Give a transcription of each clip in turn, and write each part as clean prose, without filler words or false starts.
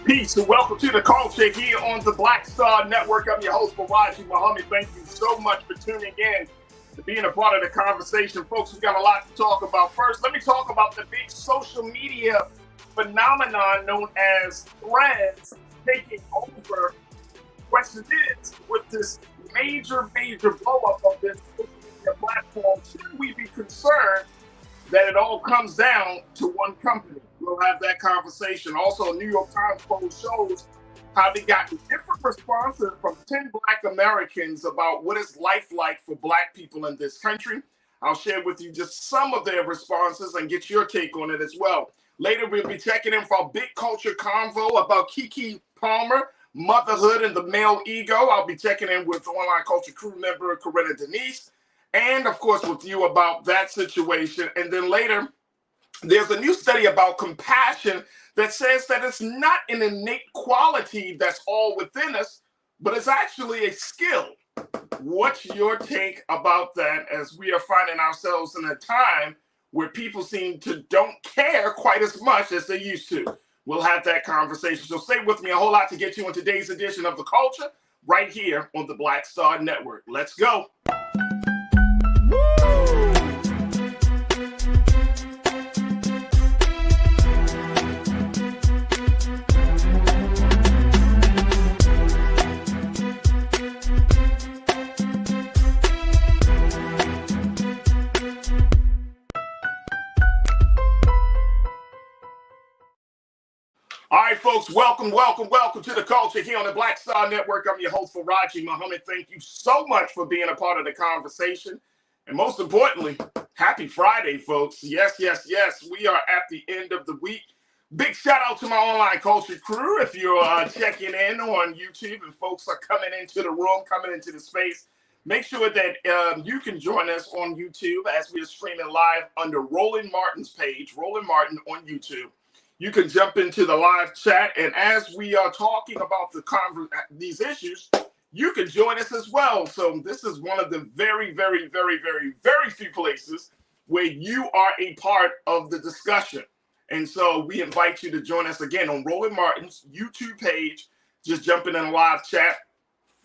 Peace and welcome to the culture here on the Black Star Network. I'm your host, Faraji Muhammad. Thank you so much for tuning in to being a part of the conversation. Folks, we've got a lot to talk about. First, let me talk about the big social media phenomenon known as Threads taking over. Question is, with this major blow up of this social media platform, should we be concerned that it all comes down to one company? We'll have that conversation. Also, a New York Times poll shows how they got different responses from 10 Black Americans about what is life like for Black people in this country. I'll share with you just some of their responses and get your take on it as well. Later, we'll be checking in for a big culture convo about Keke Palmer, motherhood and the male ego. I'll be checking in with online culture crew member Corinna Denise, and of course with you about that situation. And then later, there's a new study about compassion that says that it's not an innate quality that's all within us, but it's actually a skill. What's your take about that, as we are finding ourselves in a time where people seem to don't care quite as much as they used to? We'll have that conversation. So stay with me. A whole lot to get you in today's edition of The Culture right here on the Black Star Network. Let's go. All right, folks, welcome to the culture here on the Black Star Network. I'm your host, Faraji Muhammad. Thank you so much for being a part of the conversation. And most importantly, happy Friday, folks. Yes. We are at the end of the week. Big shout out to my online culture crew. If you're checking in on YouTube and folks are coming into the room, coming into the space, make sure that you can join us on YouTube as we are streaming live under Roland Martin's page, Roland Martin on YouTube. You can jump into the live chat, and as we are talking about these issues, you can join us as well. So this is one of the very few places where you are a part of the discussion. And so we invite you to join us again on Roland Martin's YouTube page. Just jumping in a live chat,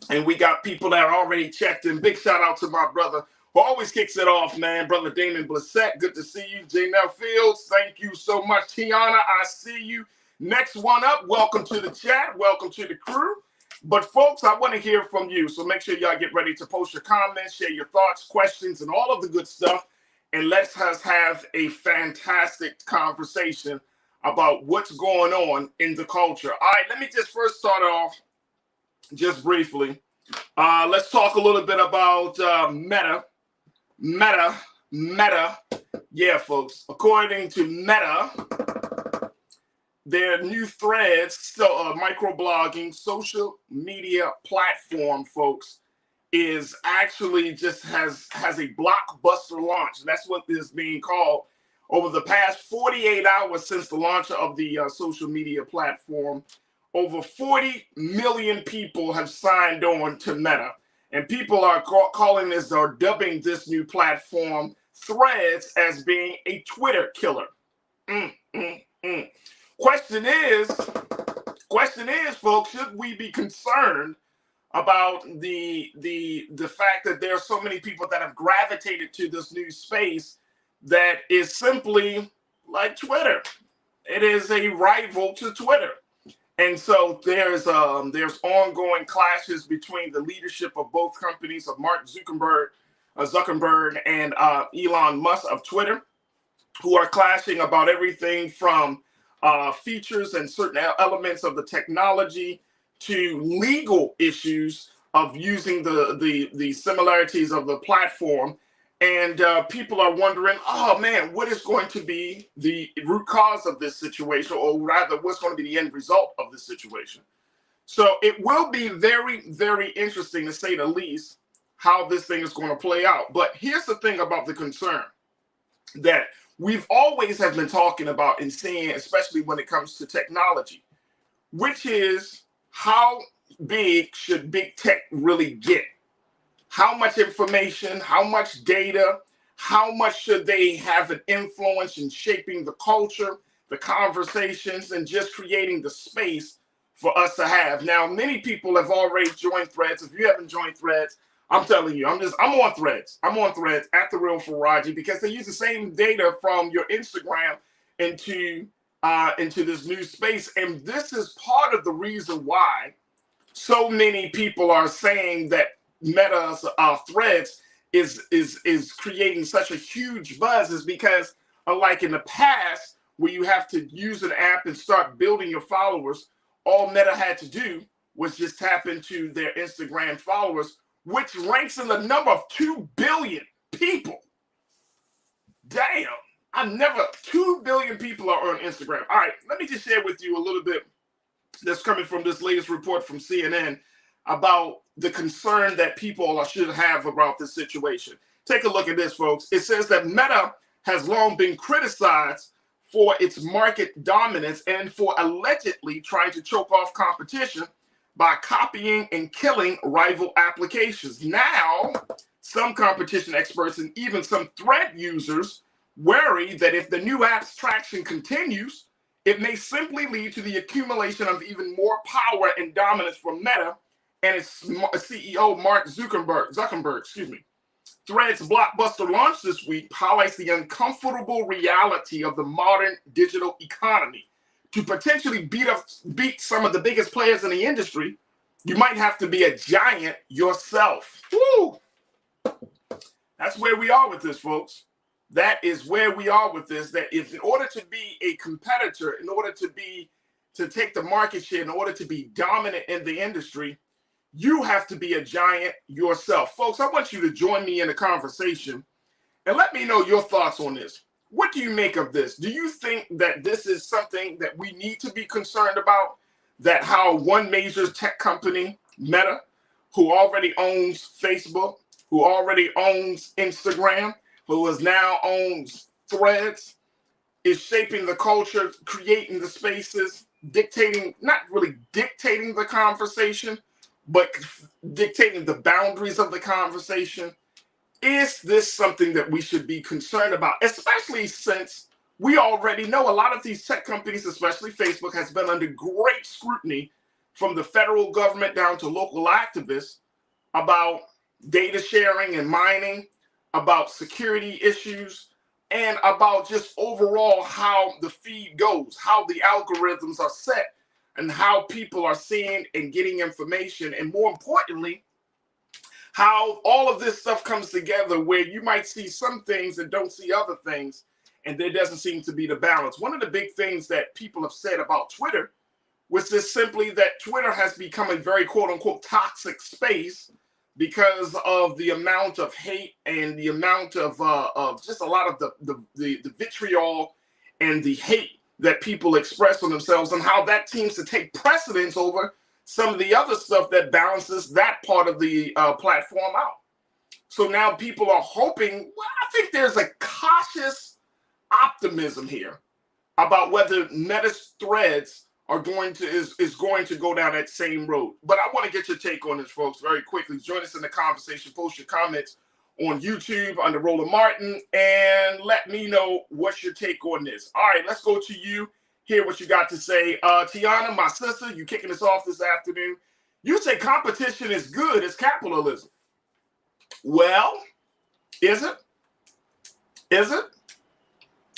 and we got people that are already checked in. Big shout out to my brother who always kicks it off, man. Brother Damon Blissett, good to see you. Janelle Fields, thank you so much. Tiana, I see you. Next one up, welcome to the chat. Welcome to the crew. But folks, I want to hear from you. So make sure y'all get ready to post your comments, share your thoughts, questions, and all of the good stuff. And let's have a fantastic conversation about what's going on in the culture. All right, let me just first start off just briefly. Let's talk a little bit about Meta. Yeah, folks. According to Meta, their new Threads, microblogging social media platform, folks, is actually just has a blockbuster launch. And that's what this is being called. Over the past 48 hours since the launch of the social media platform, over 40 million people have signed on to Meta. And people are calling this or dubbing this new platform Threads as being a Twitter killer. Question is, folks, should we be concerned about the fact that there are so many people that have gravitated to this new space that is simply like Twitter? It is a rival to Twitter. And so there's ongoing clashes between the leadership of both companies, of Mark Zuckerberg and Elon Musk of Twitter, who are clashing about everything from features and certain elements of the technology to legal issues of using the similarities of the platform. And people are wondering, oh man, what is going to be the root cause of this situation, or rather, what's going to be the end result of this situation? So it will be very interesting, to say the least, how this thing is going to play out. But here's the thing about the concern that we've always have been talking about and seeing, especially when it comes to technology, which is how big should big tech really get? How much information, how much data, how much should they have an influence in shaping the culture, the conversations, and just creating the space for us to have. Now, many people have already joined Threads. If you haven't joined Threads, I'm telling you, I'm on Threads. I'm on Threads at The Real Faraji, because they use the same data from your Instagram into this new space. And this is part of the reason why so many people are saying that Meta's Threads is creating such a huge buzz, is because unlike in the past where you have to use an app and start building your followers, all Meta had to do was just tap into their Instagram followers, which ranks in the number of 2 billion people. Damn, 2 billion people are on Instagram. All right, let me just share with you a little bit that's coming from this latest report from CNN about the concern that people should have about this situation. Take a look at this, folks. It says that Meta has long been criticized for its market dominance and for allegedly trying to choke off competition by copying and killing rival applications. Now, some competition experts and even some Thread users worry that if the new app's traction continues, it may simply lead to the accumulation of even more power and dominance from Meta and its CEO, Mark Zuckerberg. Thread's blockbuster launch this week highlights the uncomfortable reality of the modern digital economy. To potentially beat some of the biggest players in the industry, you might have to be a giant yourself. Woo! That's where we are with this, folks. That is where we are with this. That if in order to be a competitor, in order to take the market share, in order to be dominant in the industry, you have to be a giant yourself. Folks, I want you to join me in a conversation and let me know your thoughts on this. What do you make of this? Do you think that this is something that we need to be concerned about? That how one major tech company, Meta, who already owns Facebook, who already owns Instagram, who now owns Threads, is shaping the culture, creating the spaces, not really dictating the conversation, but dictating the boundaries of the conversation? Is this something that we should be concerned about, especially since we already know a lot of these tech companies, especially Facebook, has been under great scrutiny from the federal government down to local activists about data sharing and mining, about security issues, and about just overall how the feed goes, how the algorithms are set, and how people are seeing and getting information, and more importantly, how all of this stuff comes together where you might see some things and don't see other things, and there doesn't seem to be the balance. One of the big things that people have said about Twitter was just simply that Twitter has become a very quote-unquote toxic space because of the amount of hate and the amount of just a lot of the vitriol and the hate that people express on themselves, and how that seems to take precedence over some of the other stuff that balances that part of the platform out. So now people are hoping, well, I think there's a cautious optimism here about whether Meta's Threads is going to go down that same road. But I want to get your take on this, folks, very quickly. Join us in the conversation. Post your comments on YouTube under Roland Martin, and let me know what's your take on this. All right, let's go to you. Hear what you got to say. Tiana, my sister, you kicking us off this afternoon. You say competition is good as capitalism. Well, is it? Is it?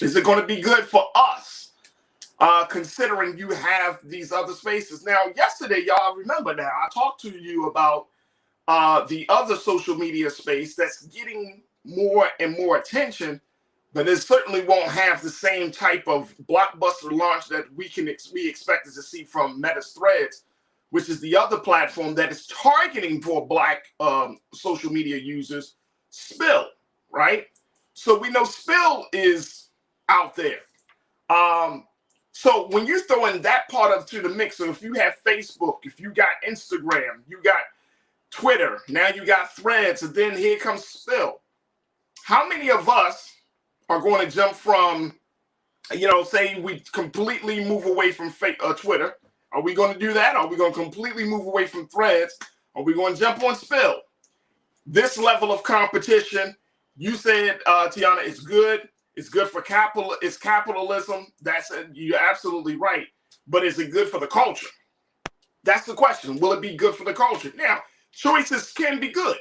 Is it going to be good for us, considering you have these other spaces? Now, yesterday, y'all remember now, I talked to you about the other social media space that's getting more and more attention, but it certainly won't have the same type of blockbuster launch that we expected to see from Meta's Threads, which is the other platform that is targeting for Black social media users, Spill, right? So we know Spill is out there. So when you throw in that part to the mix, so if you have Facebook, if you got Instagram, you got Twitter, now you got Threads, and then here comes Spill. How many of us are going to jump from, say we completely move away from Twitter? Are we going to do that? Are we going to completely move away from Threads? Are we going to jump on Spill? This level of competition, you said, Tiana, is good. It's good for capital. It's capitalism. You're absolutely right. But is it good for the culture? That's the question. Will it be good for the culture? Now, choices can be good.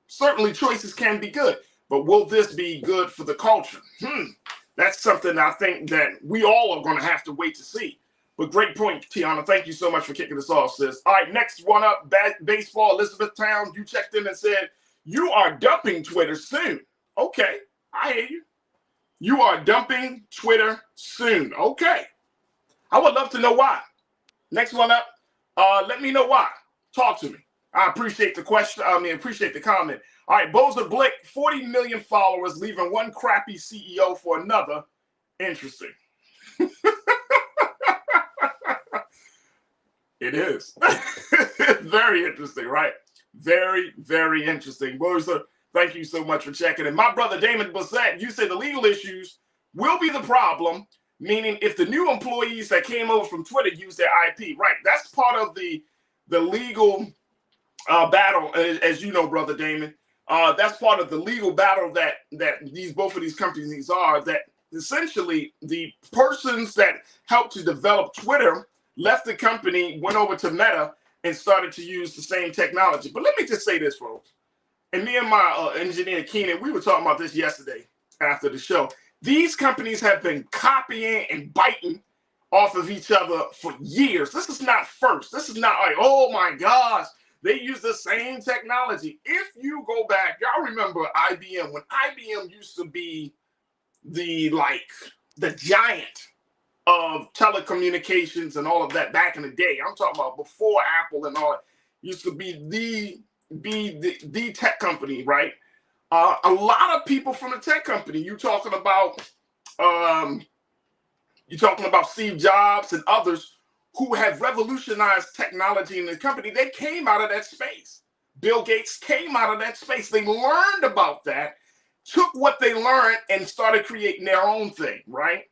Certainly choices can be good. But will this be good for the culture? That's something I think that we all are going to have to wait to see. But great point, Tiana. Thank you so much for kicking us off, sis. All right, next one up, baseball. Elizabethtown, you checked in and said, you are dumping Twitter soon. Okay, I hear you. You are dumping Twitter soon. Okay. I would love to know why. Next one up, let me know why. Talk to me. I appreciate the question. Appreciate the comment. All right, Bozer Blick, 40 million followers, leaving one crappy CEO for another. Interesting. It is. Very interesting, right? Very, very interesting. Bozer, thank you so much for checking in. My brother Damon Bassett, you say the legal issues will be the problem, meaning if the new employees that came over from Twitter use their IP, right? That's part of the legal battle, as you know, brother Damon. That's part of the legal battle that both of these companies are. That essentially the persons that helped to develop Twitter left the company, went over to Meta, and started to use the same technology. But let me just say this, folks. And me and my engineer Keenan, we were talking about this yesterday after the show. These companies have been copying and biting off of each other for years. This is not first. This is not like, oh my gosh, they use the same technology. If you go back, y'all remember IBM, when IBM used to be the giant of telecommunications and all of that back in the day. I'm talking about before Apple and all that. Used to be the tech company, right? A lot of people from the tech company, you're talking about Steve Jobs and others who have revolutionized technology in the company. They came out of that space. Bill Gates came out of that space. They learned about that, took what they learned and started creating their own thing, right?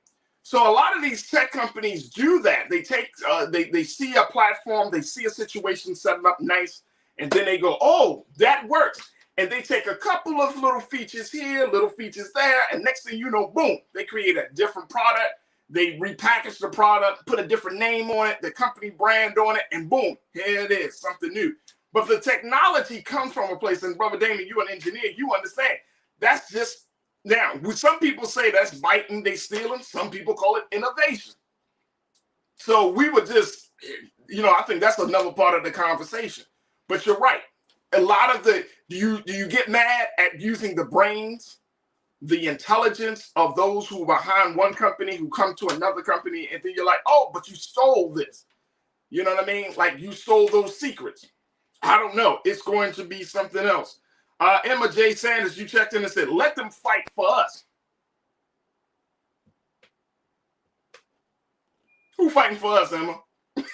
So a lot of these tech companies do that. They take, they see a platform, they see a situation set up nice, and then they go, oh, that works. And they take a couple of little features here, little features there, and next thing you know, boom, they create a different product. They repackage the product, put a different name on it, the company brand on it, and boom, here it is, something new. But the technology comes from a place, and Brother Damon, you're an engineer, you understand. That's just, now, some people say that's biting, they stealing. Some people call it innovation. So we would just, I think that's another part of the conversation. But you're right. A lot of do you get mad at using the brains, the intelligence of those who are behind one company who come to another company, and then you're like, oh, but you stole this. You know what I mean? Like you stole those secrets. I don't know. It's going to be something else. Emma J. Sanders, you checked in and said, let them fight for us. Who fighting for us, Emma? Who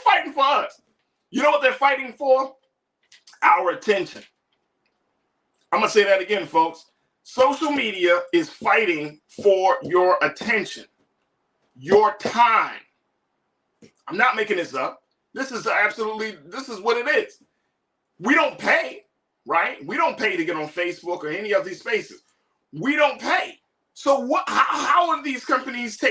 fighting for us? You know what they're fighting for? Our attention. I'm going to say that again, folks. Social media is fighting for your attention, your time. I'm not making this up. This is what it is. We don't pay, right? We don't pay to get on Facebook or any of these spaces. We don't pay. So how are these companies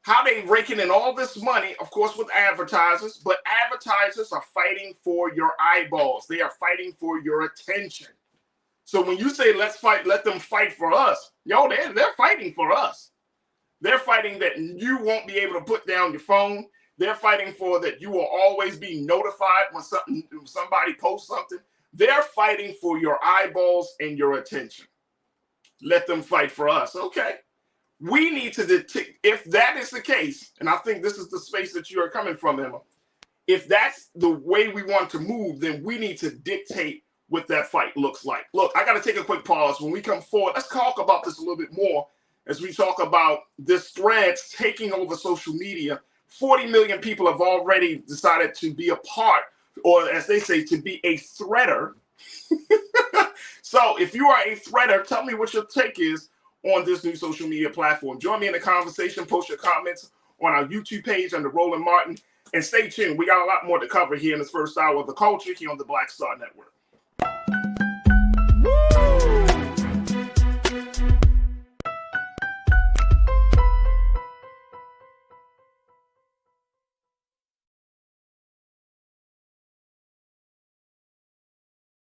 how they raking in all this money, of course, with advertisers, but advertisers are fighting for your eyeballs. They are fighting for your attention. So when you say, let them fight for us, they're fighting for us. They're fighting that you won't be able to put down your phone. They're fighting for that you will always be notified when somebody posts something. They're fighting for your eyeballs and your attention. Let them fight for us. Okay. We need to detect, if that is the case, and I think this is the space that you are coming from, Emma, if that's the way we want to move, then we need to dictate what that fight looks like. Look, I got to take a quick pause. When we come forward, let's talk about this a little bit more as we talk about this Threads taking over social media. 40 million people have already decided to be a part, or as they say, to be a threader. So if you are a threader, tell me what your take is on this new social media platform. Join me in the conversation. Post your comments on our YouTube page under Roland Martin. And stay tuned. We got a lot more to cover here in this first hour of The Culture here on the Black Star Network.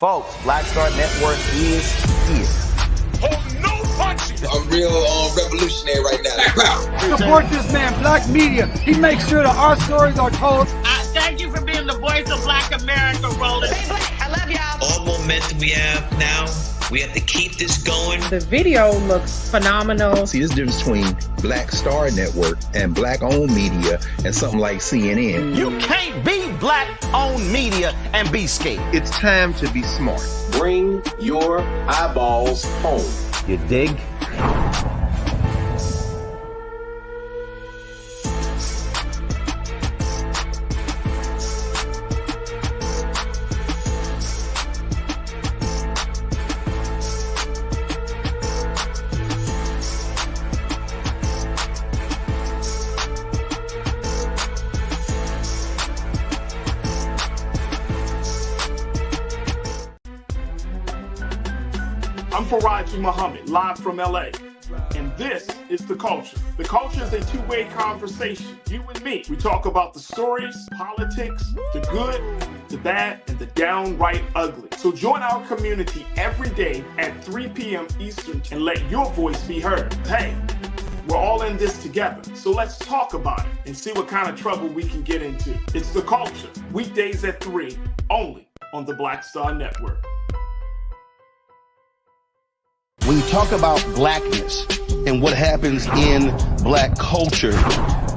Folks, Black Star Network is here. Oh, no punches! I'm real revolutionary right now. Support this man, Black Media. He makes sure that our stories are told. Thank you for being the voice of Black America, Roland. Stay black. I love y'all. All momentum we have now, we have to keep this going. The video looks phenomenal. See, there's a difference between Black Star Network and Black-owned media and something like CNN. You can't be Black-owned media and be scared. It's time to be smart. Bring your eyeballs home. You dig? I'm Faraji Muhammad, live from LA. And this is The Culture. The Culture is a two-way conversation. You and me. We talk about the stories, politics, the good, the bad, and the downright ugly. So join our community every day at 3 p.m. Eastern and let your voice be heard. Hey, we're all in this together. So let's talk about it and see what kind of trouble we can get into. It's The Culture. Weekdays at 3, only on the Black Star Network. When you talk about blackness and what happens in Black culture,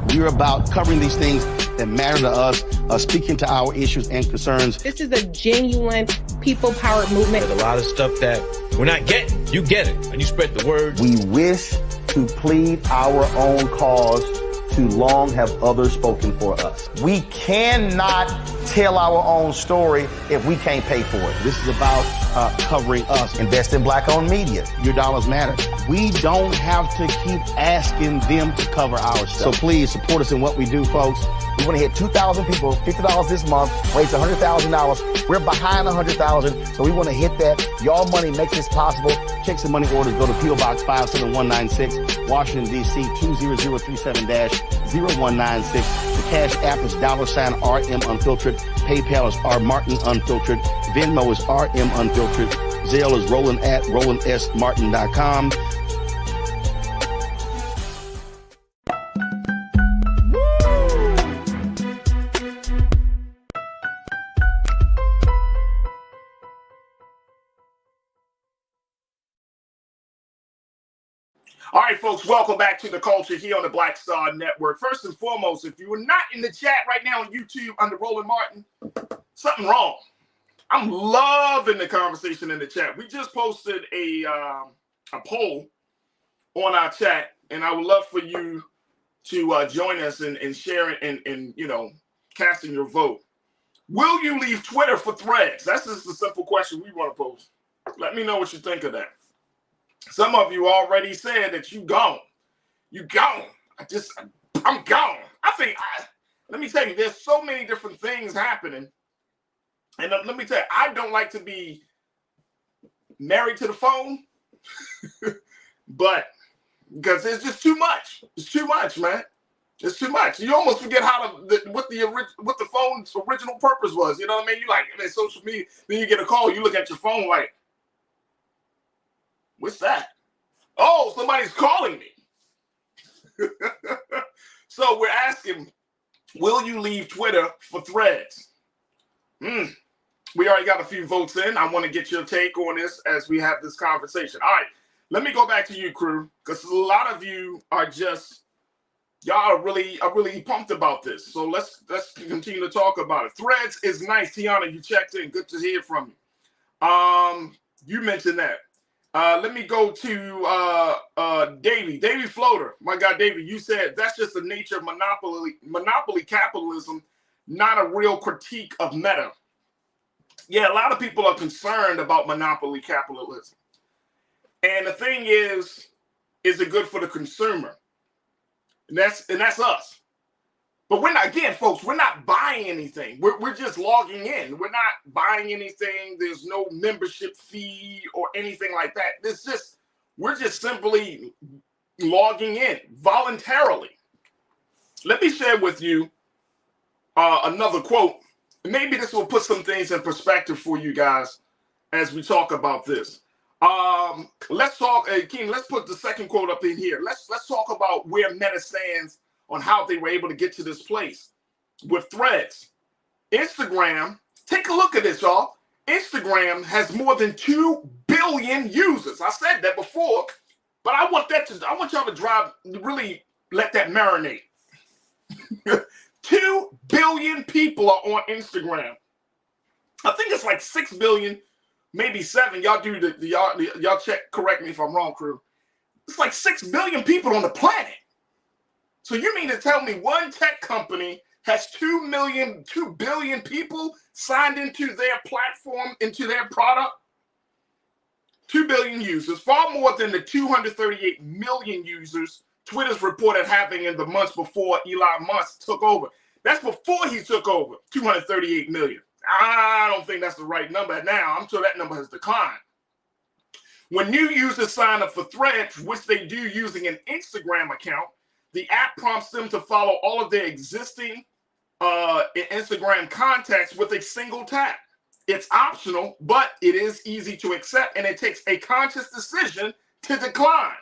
we're about covering these things that matter to us, speaking to our issues and concerns. This is a genuine people-powered movement. There's a lot of stuff that we're not getting. You get it, and you spread the word. We wish to plead our own cause. Too long have others spoken for us. We cannot tell our own story if we can't pay for it. This is about covering us. Invest in Black-owned media. Your dollars matter. We don't have to keep asking them to cover our stuff. So please support us in what we do, folks. We want to hit 2,000 people, $50 this month, raise $100,000. We're behind 100,000, so we want to hit that. Y'all money makes this possible. Checks and money orders go to P.O. Box 57196, Washington, D.C. 20037-0196. The Cash App is $RM Unfiltered. PayPal is R Martin Unfiltered. Venmo is RM Unfiltered. Zelle is Roland at RolandSMartin.com. All right, folks, welcome back to The Culture here on the Black Star Network. First and foremost, if you are not in the chat right now on YouTube under Roland Martin, something wrong. I'm loving the conversation in the chat. We just posted a poll on our chat, and I would love for you to join us and share it and you know, casting your vote. Will you leave Twitter for Threads? That's just the simple question we want to pose. Let me know what you think of that. Some of you already said that you gone. You gone. I'm gone. Let me tell you, there's so many different things happening. And let me tell you, I don't like to be married to the phone, but because it's just too much. It's too much, man. It's too much. You almost forget what the phone's original purpose was. You know what I mean? You like social media, then you get a call, you look at your phone like, what's that? Oh, somebody's calling me. So we're asking, will you leave Twitter for Threads? We already got a few votes in. I want to get your take on this as we have this conversation. All right, let me go back to you, crew, because a lot of you are y'all are really pumped about this. So let's continue to talk about it. Threads is nice. Tiana, you checked in. Good to hear from you. You mentioned that. Let me go to Davey Floater. My God, Davey, you said that's just the nature of monopoly capitalism, not a real critique of Meta. Yeah, a lot of people are concerned about monopoly capitalism. And the thing is it good for the consumer? And that's us. But we're not, again, folks, we're not buying anything. We're just logging in. We're not buying anything. There's no membership fee or anything like that. We're just simply logging in voluntarily. Let me share with you another quote. Maybe this will put some things in perspective for you guys as we talk about this. Let's talk, King, let's put the second quote up in here. Let's talk about where Meta stands on how they were able to get to this place with Threads. Instagram, take a look at this, y'all. Instagram has more than 2 billion users. I said that before, but I want y'all to really let that marinate. 2 billion people are on Instagram. I think it's like 6 billion, maybe 7. Y'all y'all check, correct me if I'm wrong, crew. It's like 6 billion people on the planet. So you mean to tell me one tech company has 2 billion people signed into their platform, into their product? 2 billion users, far more than the 238 million users Twitter's reported having in the months before Elon Musk took over. That's before he took over, 238 million. I don't think that's the right number now. I'm sure that number has declined. When new users sign up for Threads, which they do using an Instagram account, the app prompts them to follow all of their existing Instagram contacts with a single tap. It's optional, but it is easy to accept, and it takes a conscious decision to decline.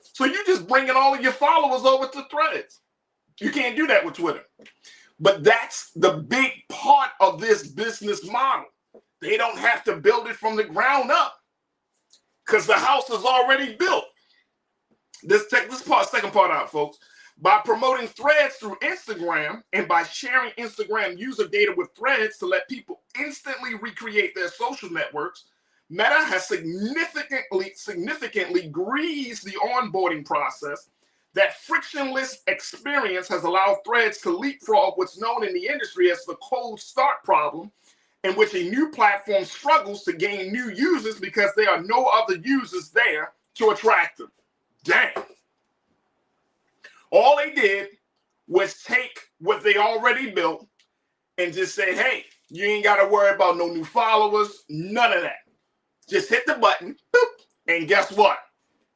So you just bringing all of your followers over to Threads. You can't do that with Twitter. But that's the big part of this business model. They don't have to build it from the ground up because the house is already built. Check this second part out, folks. By promoting Threads through Instagram and by sharing Instagram user data with Threads to let people instantly recreate their social networks, Meta has significantly greased the onboarding process. That frictionless experience has allowed Threads to leapfrog what's known in the industry as the cold start problem, in which a new platform struggles to gain new users because there are no other users there to attract them. Dang. All they did was take what they already built and just say, hey, you ain't got to worry about no new followers, none of that. Just hit the button, boop, and guess what?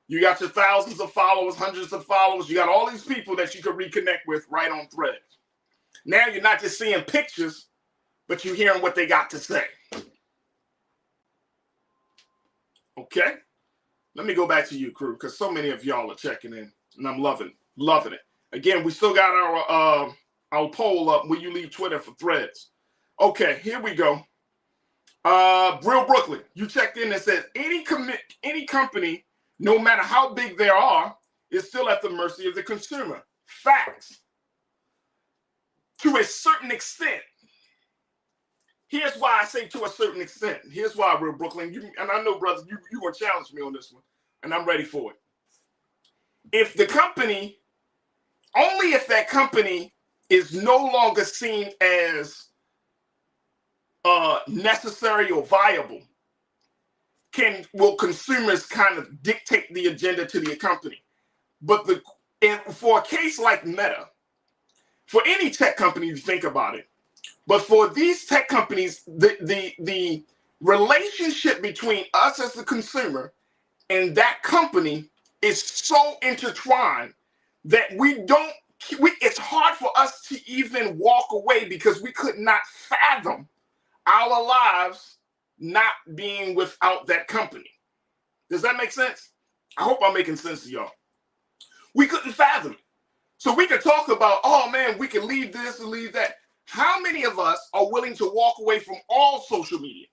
You got your thousands of followers, hundreds of followers. You got all these people that you can reconnect with right on Threads. Now you're not just seeing pictures, but you're hearing what they got to say. Okay? Let me go back to you, crew, because so many of y'all are checking in, and I'm loving it. Again, we still got our poll up. Will you leave Twitter for Threads? Okay, here we go. Real Brooklyn, you checked in and said any company, no matter how big they are, is still at the mercy of the consumer. Facts. To a certain extent. Here's why I say to a certain extent. Here's why, Real Brooklyn. And I know, brothers, you gonna challenge me on this one, and I'm ready for it. If the company, only if that company is no longer seen as necessary or viable, will consumers kind of dictate the agenda to the company. But for a case like Meta, for any tech company, you think about it, but for these tech companies, the relationship between us as the consumer and that company is so intertwined that it's hard for us to even walk away because we could not fathom our lives not being without that company. Does that make sense? I hope I'm making sense to y'all. We couldn't fathom it. So we could talk about, oh man, we can leave this and leave that. How many of us are willing to walk away from all social media?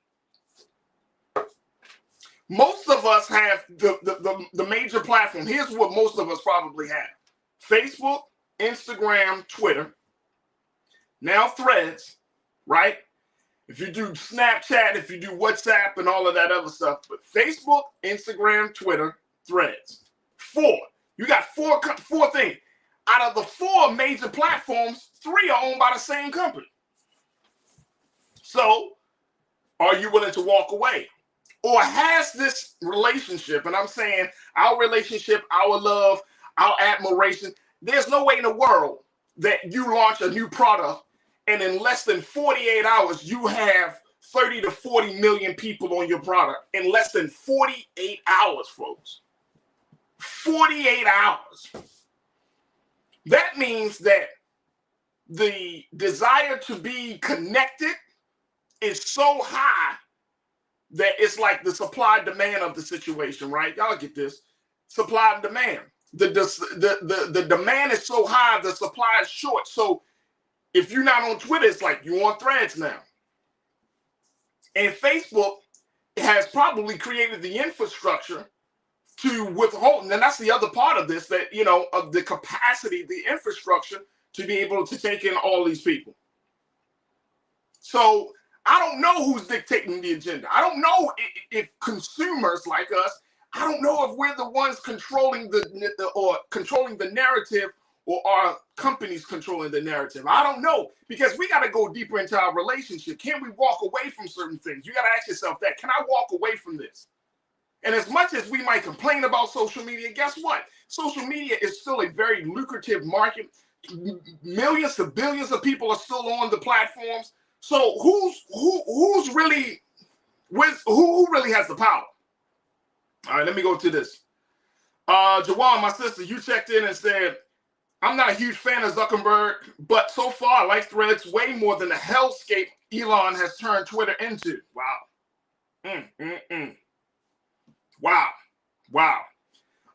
Most of us have the major platform. Here's what most of us probably have. Facebook, Instagram, Twitter, now Threads, right? If you do Snapchat, if you do WhatsApp and all of that other stuff, but Facebook, Instagram, Twitter, Threads. 4. You got four things. Out of the 4 major platforms, 3 are owned by the same company. So, are you willing to walk away? Or has this relationship, and I'm saying our relationship, our love, our admiration, there's no way in the world that you launch a new product and in less than 48 hours, you have 30 to 40 million people on your product. In less than 48 hours, folks. 48 hours. That means that the desire to be connected is so high that it's like the supply demand of the situation, right? Y'all get this. Supply and demand. The demand is so high, the supply is short. So if you're not on Twitter, it's like you're on Threads now. And Facebook has probably created the infrastructure to withhold, and that's the other part of this, that, you know, of the capacity, the infrastructure to be able to take in all these people. So I don't know who's dictating the agenda. I don't know if consumers like us, I don't know if we're the ones controlling the narrative, or are companies controlling the narrative. I don't know, because we got to go deeper into our relationship. Can we walk away from certain things? You got to ask yourself that. Can I walk away from this? And as much as we might complain about social media, guess what? Social media is still a very lucrative market. Millions to billions of people are still on the platforms. So who really has the power? All right, let me go to this. Jawan, my sister, you checked in and said, I'm not a huge fan of Zuckerberg, but so far I like Threads way more than the hellscape Elon has turned Twitter into. Wow. Wow.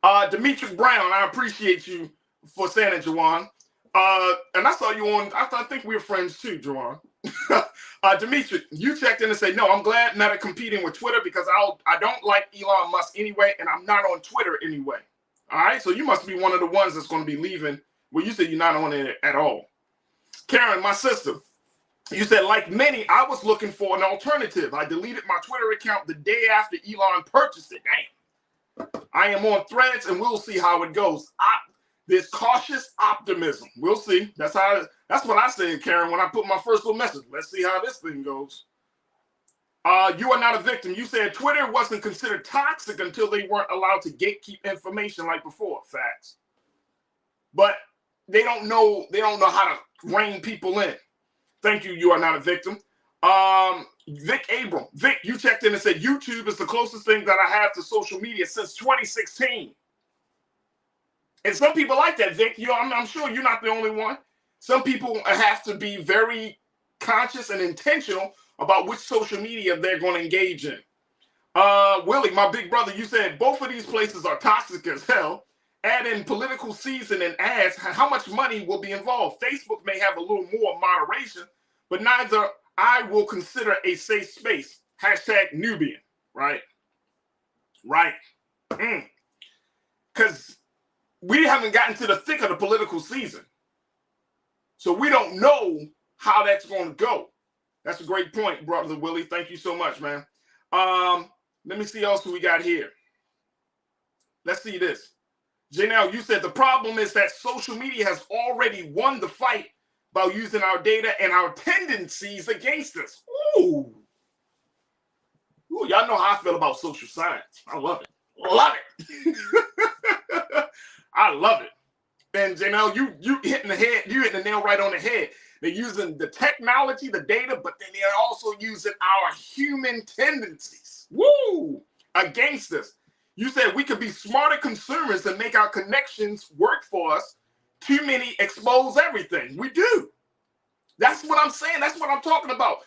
Demetric Brown, I appreciate you for saying it, Jawan. And I saw you on, I think we were friends too, Jawan. Demetric, you checked in and said, no, I'm glad Meta competing with Twitter because I don't like Elon Musk anyway, and I'm not on Twitter anyway. All right, so you must be one of the ones that's going to be leaving. Well, you said you're not on it at all. Karen, my sister, you said, like many, I was looking for an alternative. I deleted my Twitter account the day after Elon purchased it. Damn. I am on Threads, and we'll see how it goes. There's cautious optimism. We'll see. That's what I said, Karen, when I put my first little message. Let's see how this thing goes. You are not a victim. You said Twitter wasn't considered toxic until they weren't allowed to gatekeep information like before. Facts. But they don't know how to rein people in. Thank you. You are not a victim. Vic Abram. Vic, you checked in and said YouTube is the closest thing that I have to social media since 2016. And some people like that, Vic. I'm sure you're not the only one. Some people have to be very conscious and intentional about which social media they're going to engage in. Willie, my big brother, you said both of these places are toxic as hell. Add in political season and ads, how much money will be involved? Facebook may have a little more moderation, but neither I will consider a safe space. Hashtag Nubian. Right. Because we haven't gotten to the thick of the political season. So we don't know how that's going to go. That's a great point, brother Willie. Thank you so much, man. Let me see else who we got here. Let's see this. Janelle, you said the problem is that social media has already won the fight by using our data and our tendencies against us. Ooh, y'all know how I feel about social science. I love it. I love it. And Janelle, you hitting the nail right on the head. They're using the technology, the data, but then they're also using our human tendencies. Against us. You said we could be smarter consumers and make our connections work for us. Too many expose everything. We do. That's what I'm saying. That's what I'm talking about.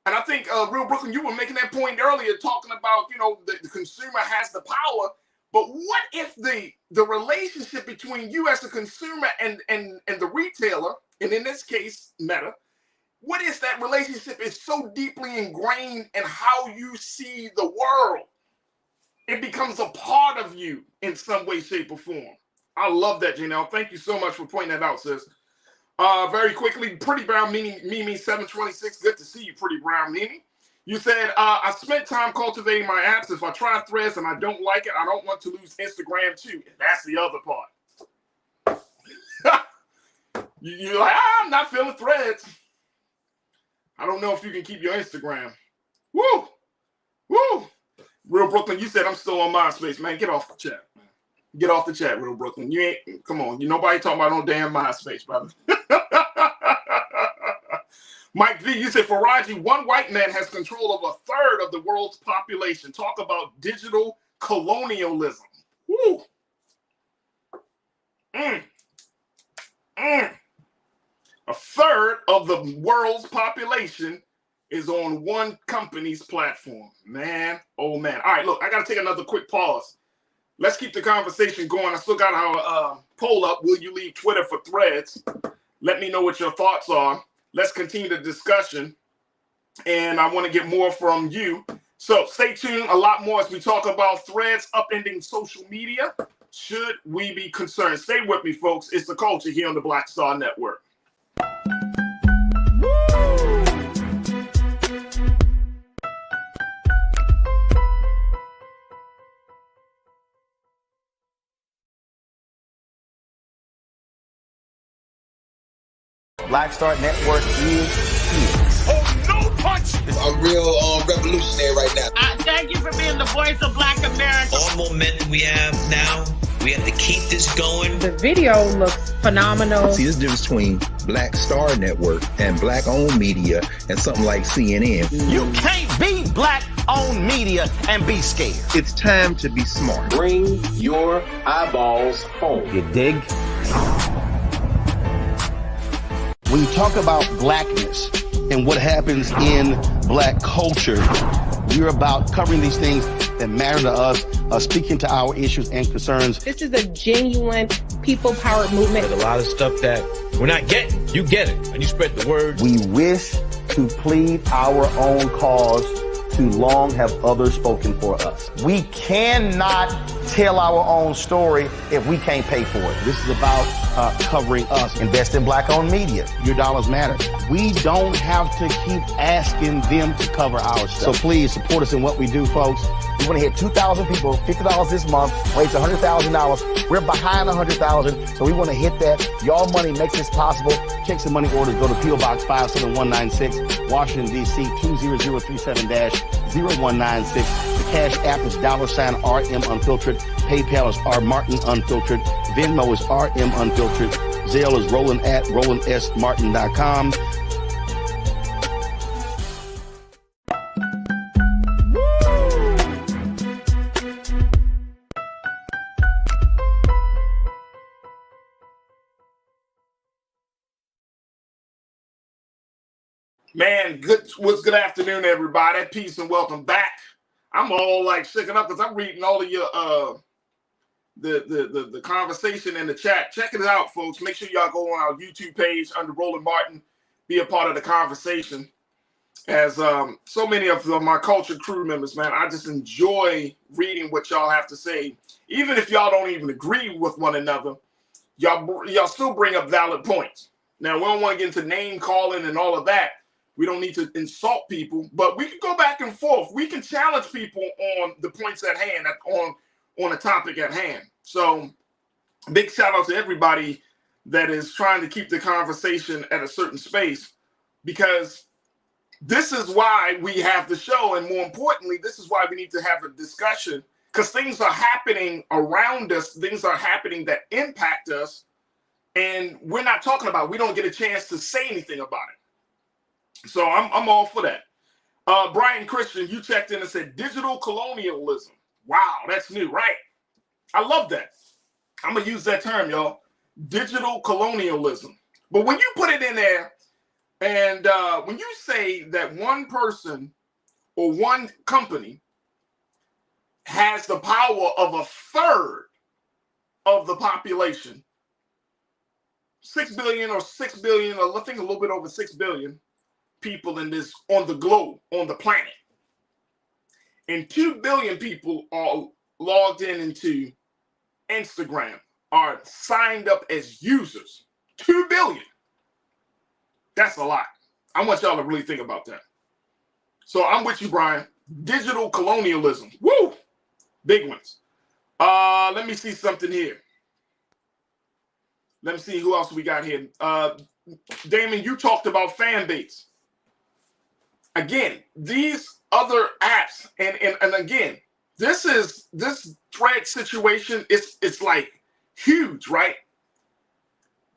And I think, Real Brooklyn, you were making that point earlier, talking about, the consumer has the power. But what if the relationship between you as a consumer and the retailer, and in this case, Meta, what if that relationship is so deeply ingrained in how you see the world? It becomes a part of you in some way, shape, or form. I love that, Janelle. Thank you so much for pointing that out, sis. Very quickly, Pretty Brown Mimi 726. Good to see you, Pretty Brown Mimi. You said, I spent time cultivating my apps. If I try Threads and I don't like it, I don't want to lose Instagram too. And that's the other part. You're like, I'm not feeling Threads. I don't know if you can keep your Instagram. Woo! Real Brooklyn, you said I'm still on MySpace, man. Get off the chat, man. Get off the chat, Real Brooklyn. You ain't, come on. Nobody talking about no damn MySpace, brother. Mike V, you said, Faraji, one white man has control of 1/3 of the world's population. Talk about digital colonialism. Woo. 1/3 of the world's population is on one company's platform. Man, oh man. All right, look, I got to take another quick pause. Let's keep the conversation going. I still got our poll up. Will you leave Twitter for Threads? Let me know what your thoughts are. Let's continue the discussion. And I want to get more from you. So stay tuned. A lot more as we talk about Threads upending social media. Should we be concerned? Stay with me, folks. It's The Culture here on the Black Star Network. Black Star Network is here. Oh, no punch! I'm real revolutionary right now. Thank you for being the voice of Black America. All momentum we have now, we have to keep this going. The video looks phenomenal. See, there's a difference between Black Star Network and black-owned media and something like CNN. You can't be black-owned media and be scared. It's time to be smart. Bring your eyeballs home. You dig? When you talk about blackness and what happens in black culture, we're about covering these things that matter to us, speaking to our issues and concerns. This is a genuine people-powered movement. There's a lot of stuff that we're not getting. You get it, and you spread the word. We wish to plead our own cause. Too long have others spoken for us. We cannot tell our own story if we can't pay for it. This is about covering us. Invest in black-owned media. Your dollars matter. We don't have to keep asking them to cover our stuff. So please support us in what we do, folks. We want to hit 2,000 people, $50 this month, raise $100,000. We're behind 100,000, so we want to hit that. Your money makes this possible. Checks and money orders go to P.O. Box 57196, Washington, D.C. 20037-0196. The Cash App is $RM Unfiltered. PayPal is R Martin Unfiltered. Venmo is RM Unfiltered. Zelle is roland@rolandsmartin.com. Man, good afternoon, everybody. Peace and welcome back. I'm all like shaking up because I'm reading all of your the conversation in the chat. Check it out, folks. Make sure y'all go on our YouTube page under Roland Martin. Be a part of the conversation. As so many of my culture crew members, man, I just enjoy reading what y'all have to say. Even if y'all don't even agree with one another, y'all still bring up valid points. Now, we don't want to get into name calling and all of that. We don't need to insult people, but we can go back and forth. We can challenge people on the points at hand, on a topic at hand. So big shout out to everybody that is trying to keep the conversation at a certain space, because this is why we have the show. And more importantly, this is why we need to have a discussion, because things are happening around us. Things are happening that impact us. And we're not talking about it. We don't get a chance to say anything about it. So I'm all for that. Brian Christian, you checked in and said digital colonialism. Wow, that's new, right? I love that. I'm going to use that term, y'all. Digital colonialism. But when you put it in there, and when you say that one person or one company has the power of a third of the population, 6 billion or 6 billion, or I think a little bit over 6 billion people in this, on the globe, on the planet, and 2 billion people are logged into Instagram, are signed up as users. 2 billion. That's a lot. I want y'all to really think about that. So I'm with you, Brian. Digital colonialism. Woo! Big ones. Let me see something here. Let me see who else we got here. Damon, you talked about fan base. Again, these other apps, and again, this thread situation, it's like huge, right?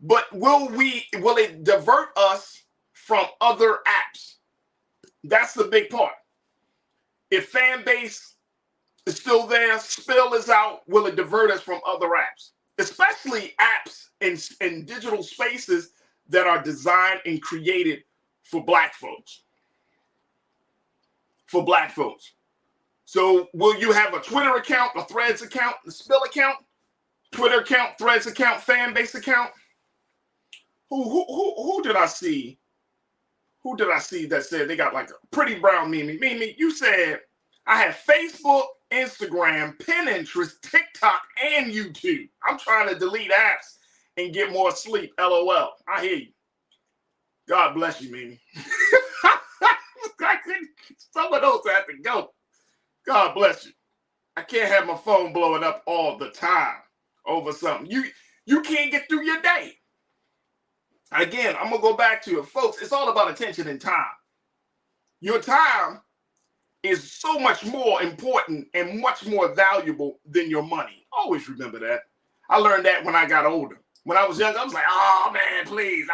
But will it divert us from other apps? That's the big part. If fan base is still there, Spill is out, will it divert us from other apps? Especially apps in digital spaces that are designed and created for Black folks. for black folks. So will you have a Twitter account, a Threads account, a Spill account, Twitter account, Threads account, fan base account? Who did I see? Who did I see that said they got like a pretty brown Mimi? Mimi, you said I have Facebook, Instagram, Pinterest, TikTok, and YouTube. I'm trying to delete apps and get more sleep. LOL. I hear you. God bless you, Mimi. Some of those have to go. God bless you. I can't have my phone blowing up all the time over something. You can't get through your day. Again, I'm going to go back to it. Folks, it's all about attention and time. Your time is so much more important and much more valuable than your money. Always remember that. I learned that when I got older. When I was young, I was like, oh, man, please,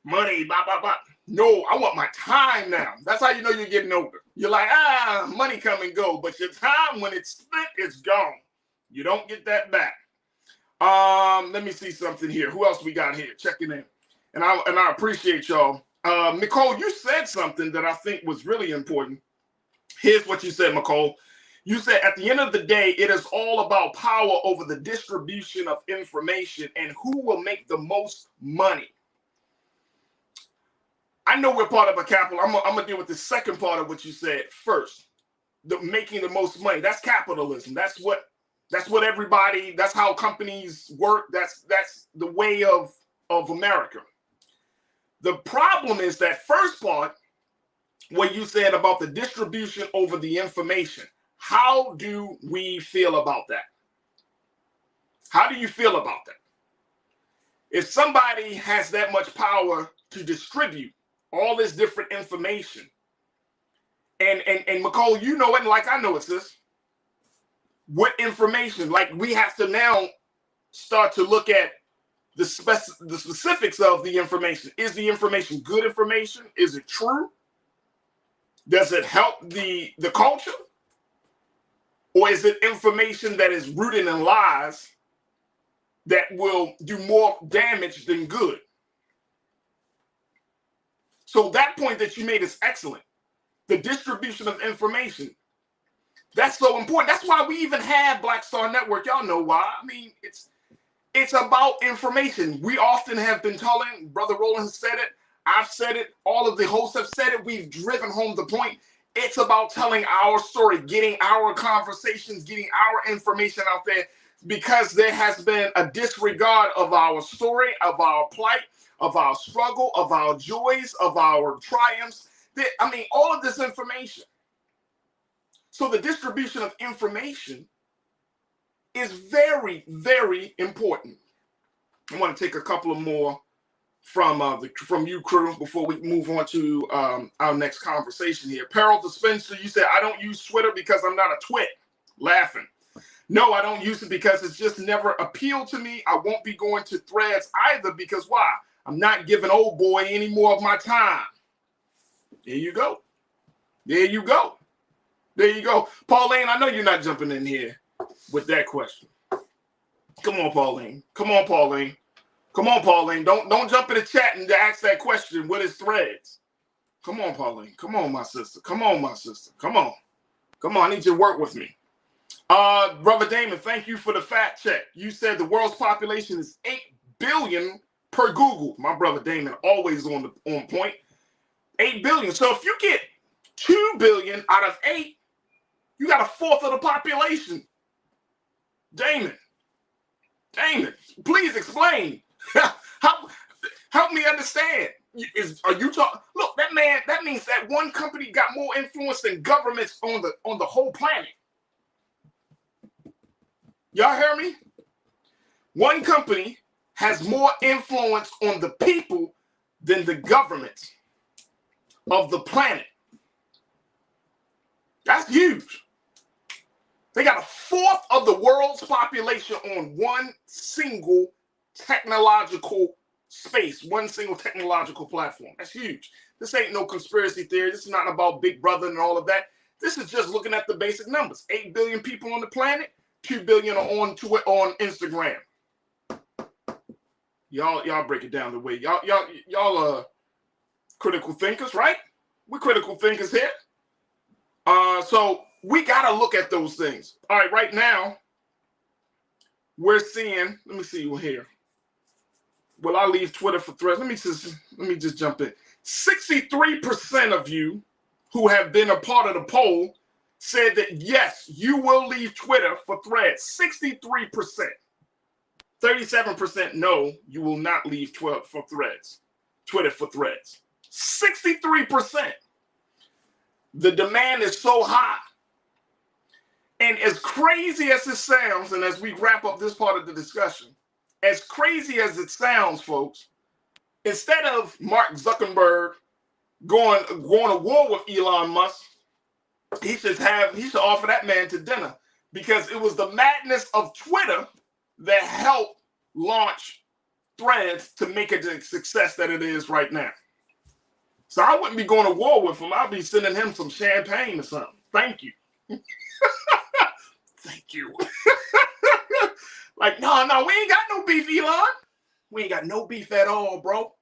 money, blah, blah, blah. No, I want my time now. That's how you know you're getting older. You're like, money come and go, but your time, when it's spent, it's gone. You don't get that back. Let me see something here. Who else we got here? Checking in. And I appreciate y'all. Nicole, you said something that I think was really important. Here's what you said, Nicole. You said at the end of the day, it is all about power over the distribution of information and who will make the most money. I know we're part of a capital. I'm gonna deal with the second part of what you said first. Making the most money. That's capitalism. That's what everybody. That's how companies work. That's the way of America. The problem is that first part, what you said about the distribution over the information. How do we feel about that? How do you feel about that? If somebody has that much power to distribute all this different information, and Nicole, you know it, and like I know it, sis. What information? Like we have to now start to look at the specifics of the information. Is the information good information? Is it true? Does it help the culture? Or is it information that is rooted in lies that will do more damage than good? So that point that you made is excellent. The distribution of information. That's so important. That's why we even have Black Star Network. Y'all know why. I mean, it's about information. We often have been telling, Brother Roland has said it, I've said it, all of the hosts have said it, we've driven home the point. It's about telling our story, getting our conversations, getting our information out there, because there has been a disregard of our story, of our plight, of our struggle, of our joys, of our triumphs. I mean, all of this information. So the distribution of information is very, very important. I want to take a couple of more from you, crew, before we move on to our next conversation here. Peril Dispenser, you said, I don't use Twitter because I'm not a twit. Laughing. No, I don't use it because it's just never appealed to me. I won't be going to Threads either because why? I'm not giving old boy any more of my time. There you go. There you go. There you go. Pauline, I know you're not jumping in here with that question. Come on, Pauline. Come on, Pauline. Come on, Pauline. Don't jump in the chat and ask that question. What is Threads? Come on, Pauline. Come on, my sister. Come on, my sister. Come on. Come on. I need you to work with me. Brother Damon, thank you for the fact check. You said the world's population is 8 billion per Google. My brother Damon always on point. 8 billion. So if you get 2 billion out of 8, you got a fourth of the population. Damon, please explain. Help me understand. Are you talking? Look, that means that one company got more influence than governments on the whole planet. Y'all hear me? One company has more influence on the people than the government of the planet. That's huge. They got a fourth of the world's population on one single technological space, one single technological platform. That's huge. This ain't no conspiracy theory. This is not about Big Brother and all of that. This is just looking at the basic numbers. 8 billion people on the planet, 2 billion are on Instagram. Y'all break it down the way. Y'all are critical thinkers, right? We're critical thinkers here. So we got to look at those things. All right, right now, we're seeing, let me see here. Will I leave Twitter for Threads? Let me just jump in. 63% of you who have been a part of the poll said that yes, you will leave Twitter for Threads. 63%. 37% no, you will not leave Twitter for Threads. 63%. The demand is so high. And as crazy as it sounds, and as we wrap up this part of the discussion, as crazy as it sounds, folks, instead of Mark Zuckerberg going to war with Elon Musk, he should offer that man to dinner, because it was the madness of Twitter that helped launch Threads to make it the success that it is right now. So I wouldn't be going to war with him. I'd be sending him some champagne or something. Thank you. Thank you. Like, no, we ain't got no beef, Elon. We ain't got no beef at all, bro.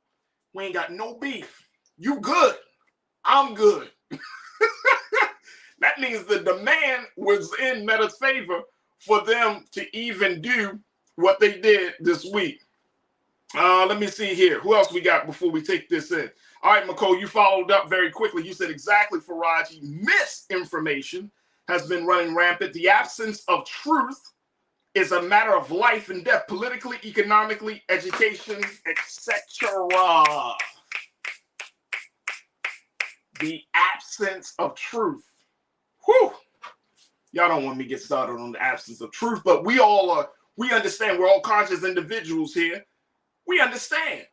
We ain't got no beef. You good. I'm good. That means the demand was in Meta's favor for them to even do what they did this week. Let me see here. Who else we got before we take this in? All right, McCole, you followed up very quickly. You said exactly, Faraji. Misinformation has been running rampant. The absence of truth is a matter of life and death, politically, economically, education, etc. The absence of truth. Whew. Y'all don't want me to get started on the absence of truth, but we understand. We're all conscious individuals here. We understand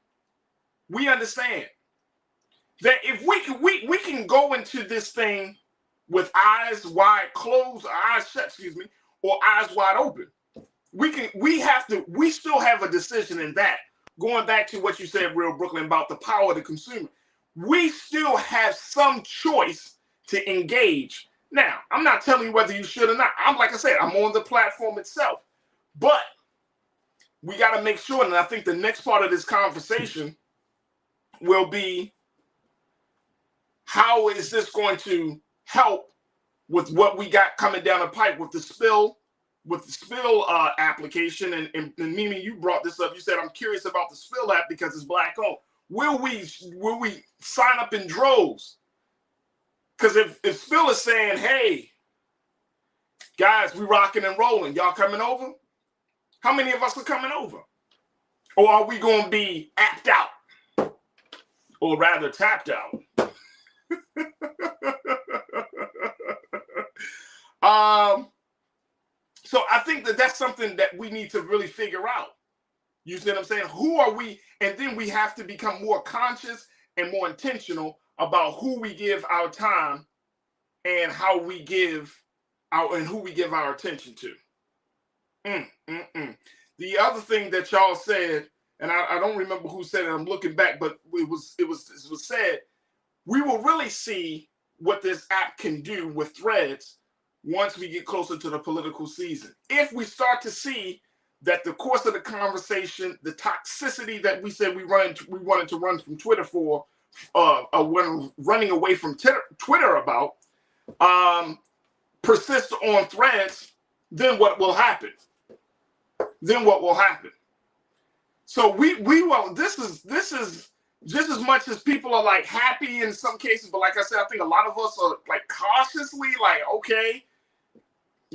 that if we can go into this thing with eyes wide closed, eyes shut, or eyes wide open. We still have a decision in that. Going back to what you said, Real Brooklyn, about the power of the consumer. We still have some choice to engage. Now, I'm not telling you whether you should or not. Like I said, I'm on the platform itself. But we got to make sure, and I think the next part of this conversation will be, how is this going to help with what we got coming down the pipe with the spill application? And Mimi, you brought this up. You said, I'm curious about the spill app because it's black owned. Will we sign up in droves? Because if Spill is saying, hey, guys, we rocking and rolling, y'all coming over? How many of us are coming over? Or are we going to be apped out? Or rather tapped out? So I think that's something that we need to really figure out. You see what I'm saying? Who are we? And then we have to become more conscious and more intentional about who we give our time and how we give who we give our attention to. The other thing that y'all said, and I don't remember who said it, I'm looking back, but it was said, we will really see what this app can do with Threads once we get closer to the political season. If we start to see that the course of the conversation, the toxicity that we said we wanted to run from Twitter for, when running away from Twitter about, persists on Threads, then what will happen? So we will. This is just as much as people are like happy in some cases, but like I said, I think a lot of us are like cautiously like, okay,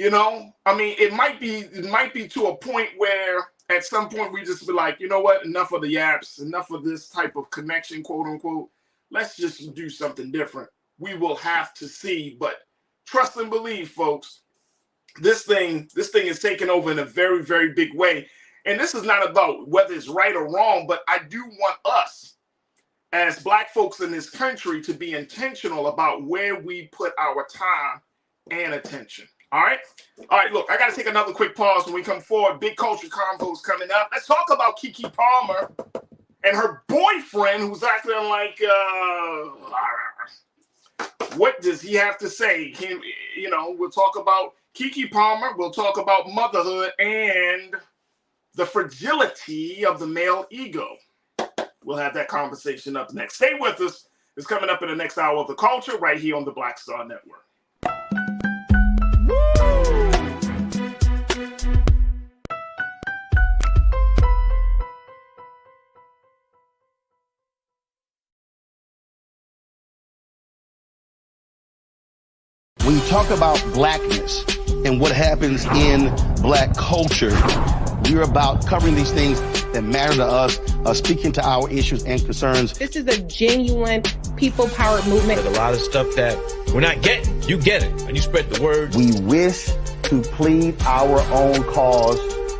I mean, it might be to a point where at some point we just be like, you know what, enough of the apps, enough of this type of connection, quote unquote. Let's just do something different. We will have to see, but trust and believe, folks. This thing is taking over in a very, very big way. And this is not about whether it's right or wrong, but I do want us as Black folks in this country to be intentional about where we put our time and attention. All right, look, I got to take another quick pause when we come forward. Big culture convos coming up. Let's talk about Keke Palmer and her boyfriend, who's acting like, what does he have to say? We'll talk about Keke Palmer. We'll talk about motherhood and the fragility of the male ego. We'll have that conversation up next. Stay with us. It's coming up in the next hour of the culture right here on the Black Star Network. talk about blackness and what happens in black culture, we're about covering these things that matter to us, speaking to our issues and concerns. This is a genuine people-powered movement. There's a lot of stuff that we're not getting. You get it, and you spread the word. We wish to plead our own cause.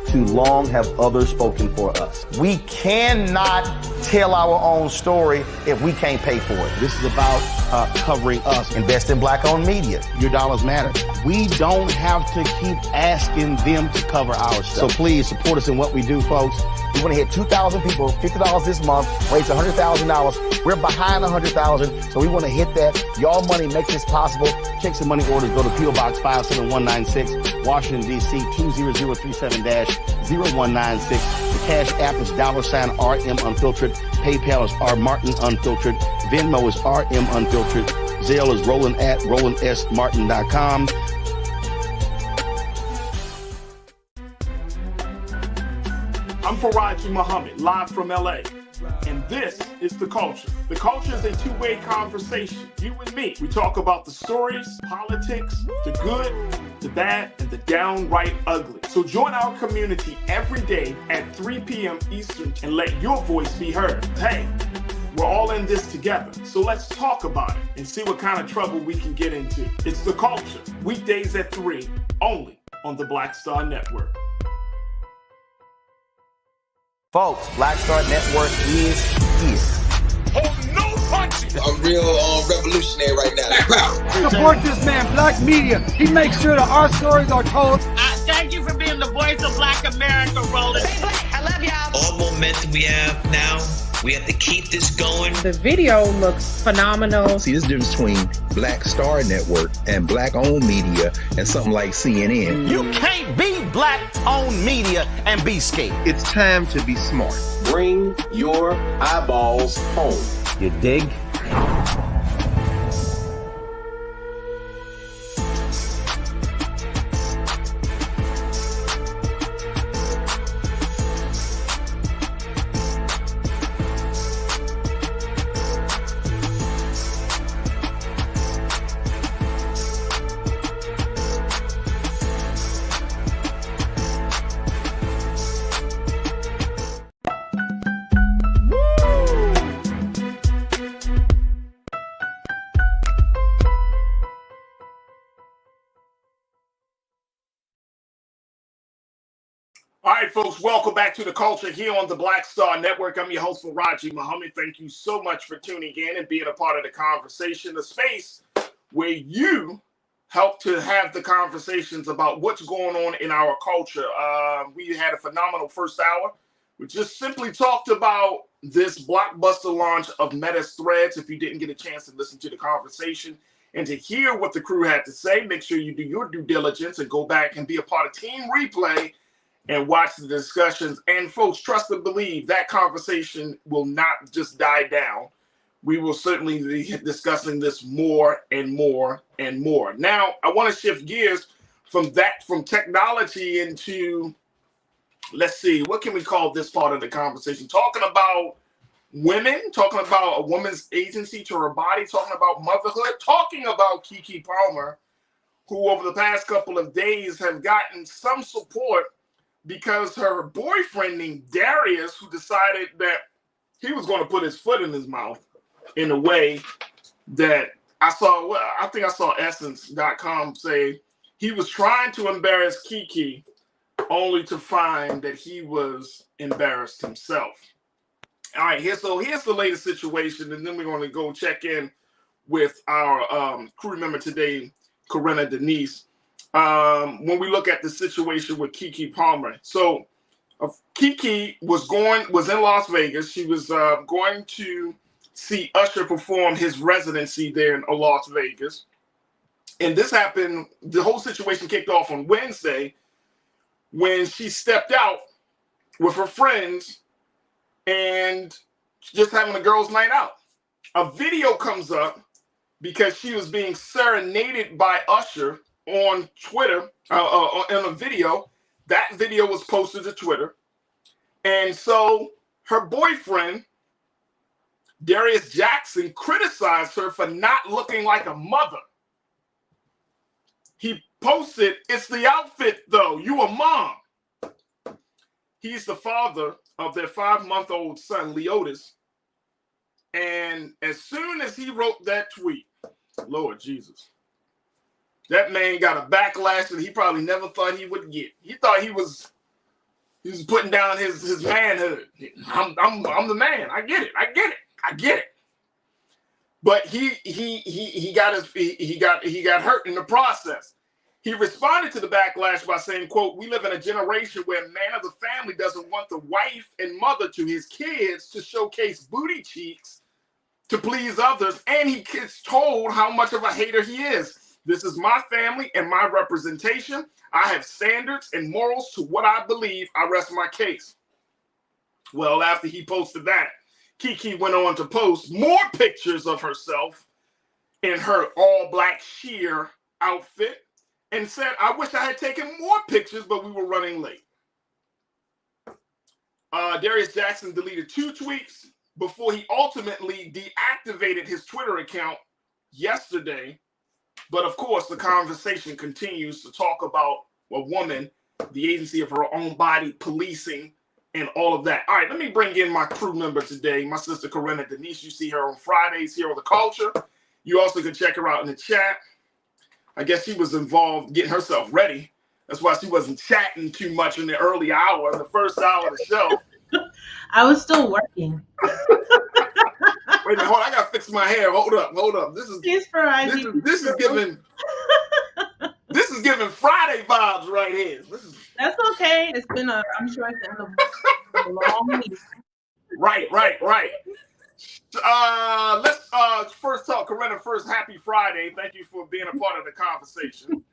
Too long have others spoken for us. We cannot tell our own story if we can't pay for it. This is about covering us. Invest in black-owned media. Your dollars matter. We don't have to keep asking them to cover our stuff. So please support us in what we do, folks. We want to hit 2,000 people, $50 this month, raise $100,000. We're behind 100,000, so we want to hit that. Y'all money makes this possible. Check some money orders. Go to P.O. Box 57196, Washington, D.C. 20037-0196. The Cash App is $RM Unfiltered. PayPal is R Martin Unfiltered. Venmo is RM Unfiltered. Zelle is Roland at RolandSMartin.com. I'm Faraji Muhammad, live from LA. And this is The Culture. The Culture is a two-way conversation. You and me. We talk about the stories, politics, the good, the bad, and the downright ugly. So join our community every day at 3 p.m. Eastern and let your voice be heard. Hey, we're all in this together. So let's talk about it and see what kind of trouble we can get into. It's The Culture. Weekdays at 3, only on the Black Star Network. Folks, Black Star Network is here. Oh, no punches! I'm real revolutionary right now. Support this man, Black Media. He makes sure that our stories are told. Thank you for being the voice of Black America, Roland. Stay black. I love y'all. All momentum we have now, we have to keep this going. The video looks phenomenal. See, this difference between Black Star Network and black-owned media and something like CNN. You can't be black-owned media and be scared. It's time to be smart. Bring your eyeballs home. You dig? All right, folks, welcome back to The Culture here on the Black Star Network. I'm your host, Faraji Muhammad. Thank you so much for tuning in and being a part of the conversation, the space where you help to have the conversations about what's going on in our culture. We had a phenomenal first hour. We just simply talked about this blockbuster launch of Meta's Threads. If you didn't get a chance to listen to the conversation and to hear what the crew had to say, make sure you do your due diligence and go back and be a part of Team Replay and watch the discussions. And folks, trust and believe that conversation will not just die down. We will certainly be discussing this more and more and more. Now, I want to shift gears from technology into, let's see, what can we call this part of the conversation? Talking about women, talking about a woman's agency to her body, talking about motherhood, talking about Keke Palmer, who over the past couple of days have gotten some support because her boyfriend named Darius, who decided that he was going to put his foot in his mouth in a way that I think I saw Essence.com say he was trying to embarrass Keke only to find that he was embarrassed himself. All right, here's the latest situation, and then we're going to go check in with our crew member today, Corinna Denise. When we look at the situation with Keke Palmer. So Keke was in Las Vegas. She was going to see Usher perform his residency there in Las Vegas. And this happened, the whole situation kicked off on Wednesday when she stepped out with her friends and just having a girls' night out. A video comes up because she was being serenaded by Usher on Twitter, in a video. That video was posted to Twitter. And so her boyfriend, Darius Jackson, criticized her for not looking like a mother he posted, "It's the outfit though. You a mom." He's the father of their 5-month-old son, Leotis. And as soon as he wrote that tweet, Lord Jesus, that man got a backlash that he probably never thought he would get. He thought he was putting down his manhood. I'm the man. I get it. But he got hurt in the process. He responded to the backlash by saying, quote, "We live in a generation where a man of the family doesn't want the wife and mother to his kids to showcase booty cheeks to please others, and he gets told how much of a hater he is. This is my family and my representation. I have standards and morals to what I believe. I rest my case." Well, after he posted that, Keke went on to post more pictures of herself in her all-black sheer outfit and said, "I wish I had taken more pictures, but we were running late." Darius Jackson deleted 2 tweets before he ultimately deactivated his Twitter account yesterday. But of course, the conversation continues to talk about a woman, the agency of her own body, policing, and all of that. All right, let me bring in my crew member today, my sister Corinna Denise. You see her on Fridays here on The Culture. You also can check her out in the chat. I guess she was involved getting herself ready. That's why she wasn't chatting too much in the early hour, the first hour of the show. I was still working. Wait a minute, hold on. I gotta fix my hair. Hold up. This is giving Friday vibes right here. That's okay. It's been I'm sure it's the end of a long week. Right. Let's first talk, Corinna. First, happy Friday. Thank you for being a part of the conversation.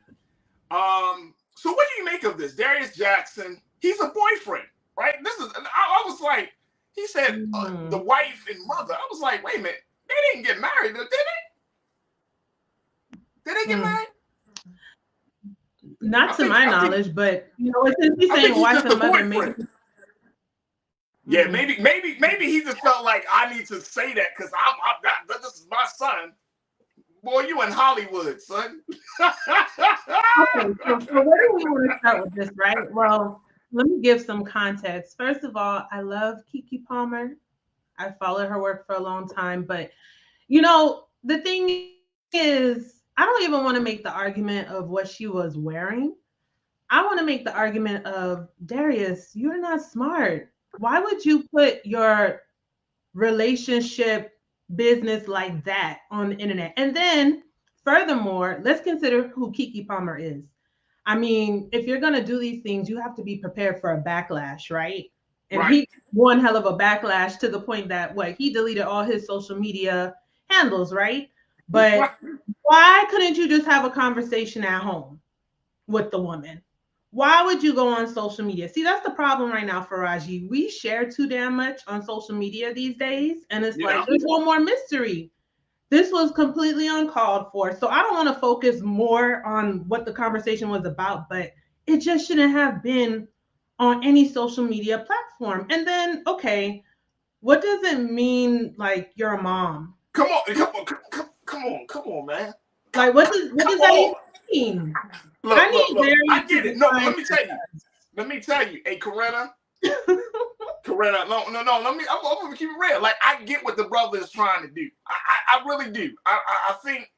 So what do you make of this? Darius Jackson, he's a boyfriend, right? I was like, he said the wife and mother. I was like, wait a minute, they didn't get married, did they? Did they get married? Not to my knowledge, but you know, since he's saying wife and mother, maybe. Yeah, maybe he just felt like I need to say that because this is my son. Boy, you in Hollywood, son. Okay, so where do we want to start with this, right? Well, let me give some context. First of all, I love Keke Palmer. I followed her work for a long time, but you know, the thing is, I don't even want to make the argument of what she was wearing. I want to make the argument of, Darius, you're not smart. Why would you put your relationship business like that on the internet? And then furthermore, let's consider who Keke Palmer is. I mean, if you're going to do these things, you have to be prepared for a backlash, right? And right. He one hell of a backlash to the point that he deleted all his social media handles, right? But why couldn't you just have a conversation at home with the woman? Why would you go on social media? See, that's the problem right now, Faraji. We share too damn much on social media these days. And it's like, there's no more mystery. This was completely uncalled for. So I don't want to focus more on what the conversation was about, but it just shouldn't have been on any social media platform. And then, okay, what does it mean, like, you're a mom? Come on, man. Like, what does that even mean? Look, I get it. No, let me tell you. Hey, Corinna. No. I'm gonna keep it real. Like, I get what the brother is trying to do. I really do. I think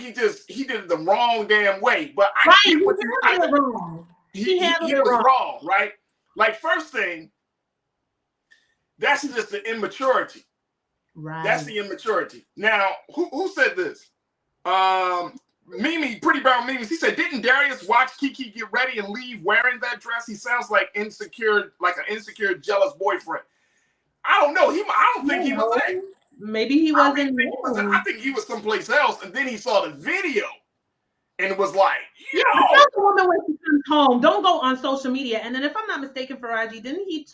he did it the wrong damn way. But I get what he was wrong, right? Like, first thing, that's just the immaturity. Right. That's the immaturity. Now, who said this? Mimi, Pretty Brown Mimi, he said, didn't Darius watch Keke get ready and leave wearing that dress? He sounds like an insecure, jealous boyfriend. I don't know. I don't think he was there. Maybe he wasn't. I think he was someplace else, and then he saw the video and was like, yo. Tell the woman when she comes home, don't go on social media. And then if I'm not mistaken, Faraji, didn't he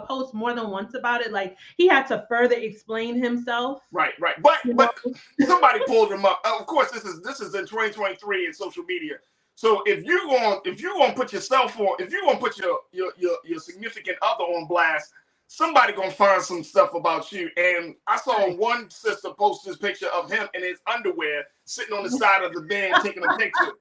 post more than once about it? Like, he had to further explain himself. Right. But somebody pulled him up. Of course, this is in 2023 in social media. So if you're gonna put yourself on, if you're gonna put your significant other on blast, somebody gonna find some stuff about you. And I saw one sister post this picture of him in his underwear sitting on the side of the bed taking a picture.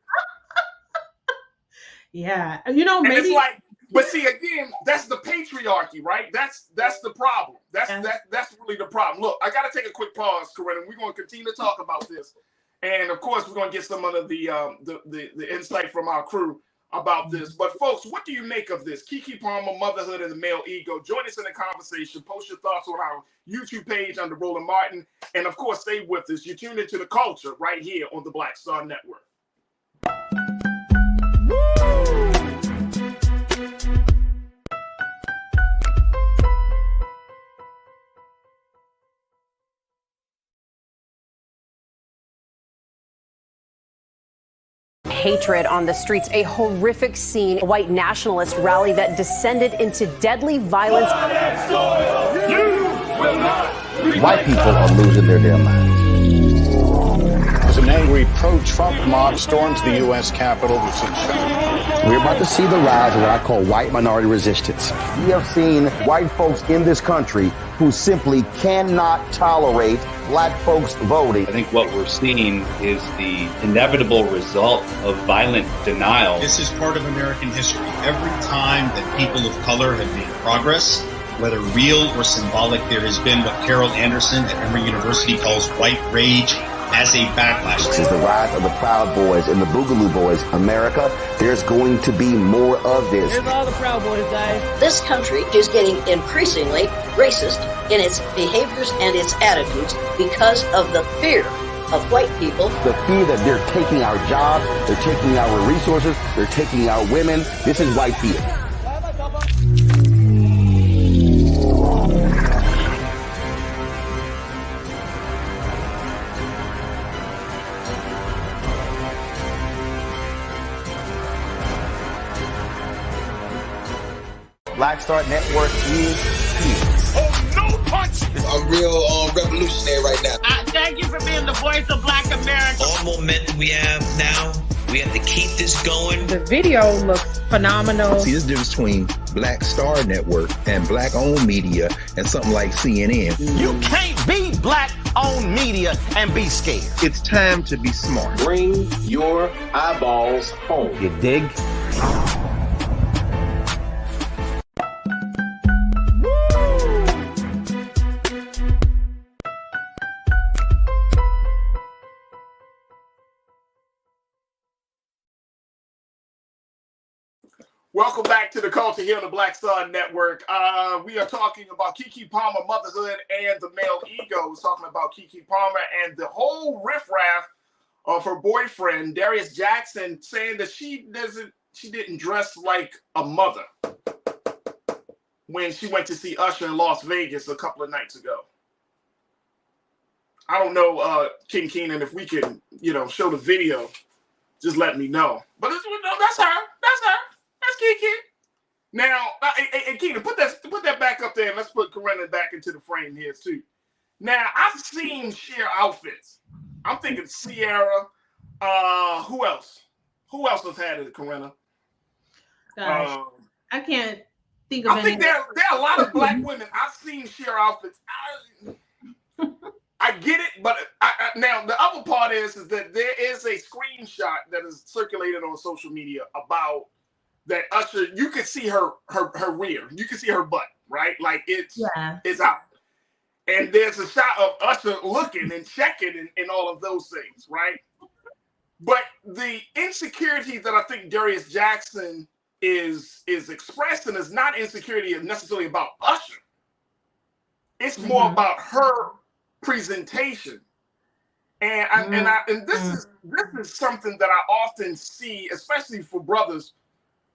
Yeah, you know, and maybe it's like, but see, again, that's the patriarchy, right? That's the problem. That's really the problem. Look, I gotta take a quick pause, Corinne. We're gonna continue to talk about this, and of course, we're gonna get some of the insight from our crew about this. But folks, what do you make of this? Keke Palmer, motherhood and the male ego. Join us in the conversation. Post your thoughts on our YouTube page under Roland Martin, and of course, stay with us. You're tuned into the culture right here on the Black Star Network. Hatred on the streets, a horrific scene, a white nationalist rally that descended into deadly violence. White people are losing their damn minds. An angry pro-Trump mob storms the U.S. Capitol. We're about to see the rise of what I call white minority resistance. We have seen white folks in this country who simply cannot tolerate black folks voting. I think what we're seeing is the inevitable result of violent denial. This is part of American history. Every time that people of color have made progress, whether real or symbolic, there has been what Carol Anderson at Emory University calls white rage as a backlash. This is the rise of the Proud Boys and the Boogaloo Boys. America, there's going to be more of this. Here's all the Proud Boys, guys. This country is getting increasingly racist in its behaviors and its attitudes because of the fear of white people. The fear that they're taking our jobs, they're taking our resources, they're taking our women. This is white fear. Black Star Network is here. Oh, no punch! I'm real revolutionary right now. Thank you for being the voice of Black America. All momentum we have now, we have to keep this going. The video looks phenomenal. See, there's a difference between Black Star Network and black-owned media and something like CNN. You can't be black-owned media and be scared. It's time to be smart. Bring your eyeballs home. You dig? Welcome back to the Culture here on the Black Star Network. We are talking about Keke Palmer, motherhood, and the male ego. We're talking about Keke Palmer and the whole riffraff of her boyfriend, Darius Jackson, saying that she didn't dress like a mother when she went to see Usher in Las Vegas a couple of nights ago. I don't know, King Keenan, if we can, show the video, just let me know. But that's her. That's her. That's Keke. Now, and Keenan, put that back up there, and let's put Corinna back into the frame here too. Now, I've seen sheer outfits. I'm thinking Sierra. Who else? Who else has had it, Corinna? Gosh, I can't think of. I think there are a lot of black women. I've seen sheer outfits. I get it, but now the other part is that there is a screenshot that is circulated on social media about that Usher. You could see her rear. You can see her butt, right? Like it's out. And there's a shot of Usher looking and checking and all of those things, right? But the insecurity that I think Darius Jackson is expressing is not insecurity necessarily about Usher. It's more about her presentation. And this is something that I often see, especially for brothers,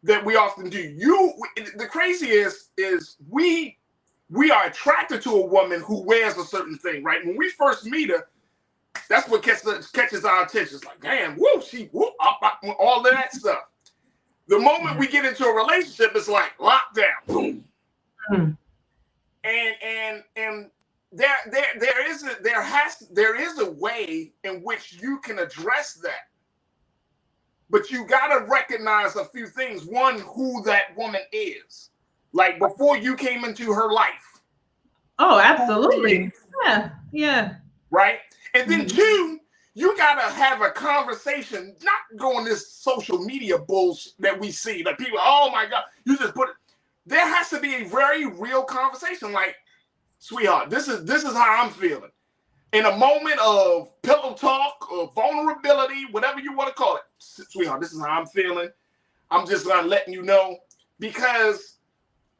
that we often do. The crazy is we are attracted to a woman who wears a certain thing, right? When we first meet her, that's what catches our attention. It's like, damn, up, all of that stuff. The moment we get into a relationship, it's like lockdown, boom. And there is a way in which you can address that. But you got to recognize a few things. One, who that woman is. like before you came into her life. Oh, absolutely. Yeah. Right? And then two, you gotta have a conversation, not going this social media bullshit that we see. Like people, oh my God, you just put it. There has to be a very real conversation. Like, sweetheart, this is how I'm feeling. In a moment of pillow talk or vulnerability, whatever you want to call it, sweetheart, this is how I'm feeling. I'm just letting you know, because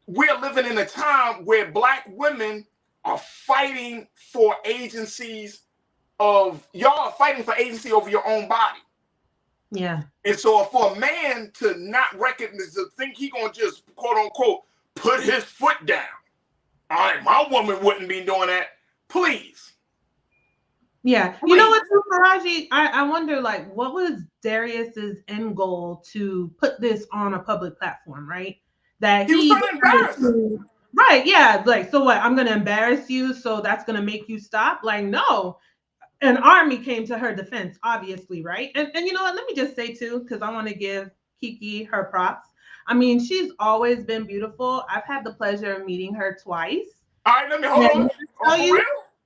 we're living in a time where Black women are fighting for agencies y'all are fighting for agency over your own body. Yeah. And so for a man to not recognize, to think he gonna just quote unquote put his foot down. All right, my woman wouldn't be doing that. Please. Yeah. You know what, Faraji? I wonder, like, what was Darius's end goal to put this on a public platform, right? That he was trying to embarrass. Right, yeah. Like, so what? I'm gonna embarrass you, so that's gonna make you stop? Like, no. An army came to her defense, obviously, right? And you know what? Let me just say too, because I want to give Keke her props. I mean, she's always been beautiful. I've had the pleasure of meeting her twice. All right, let me hold on.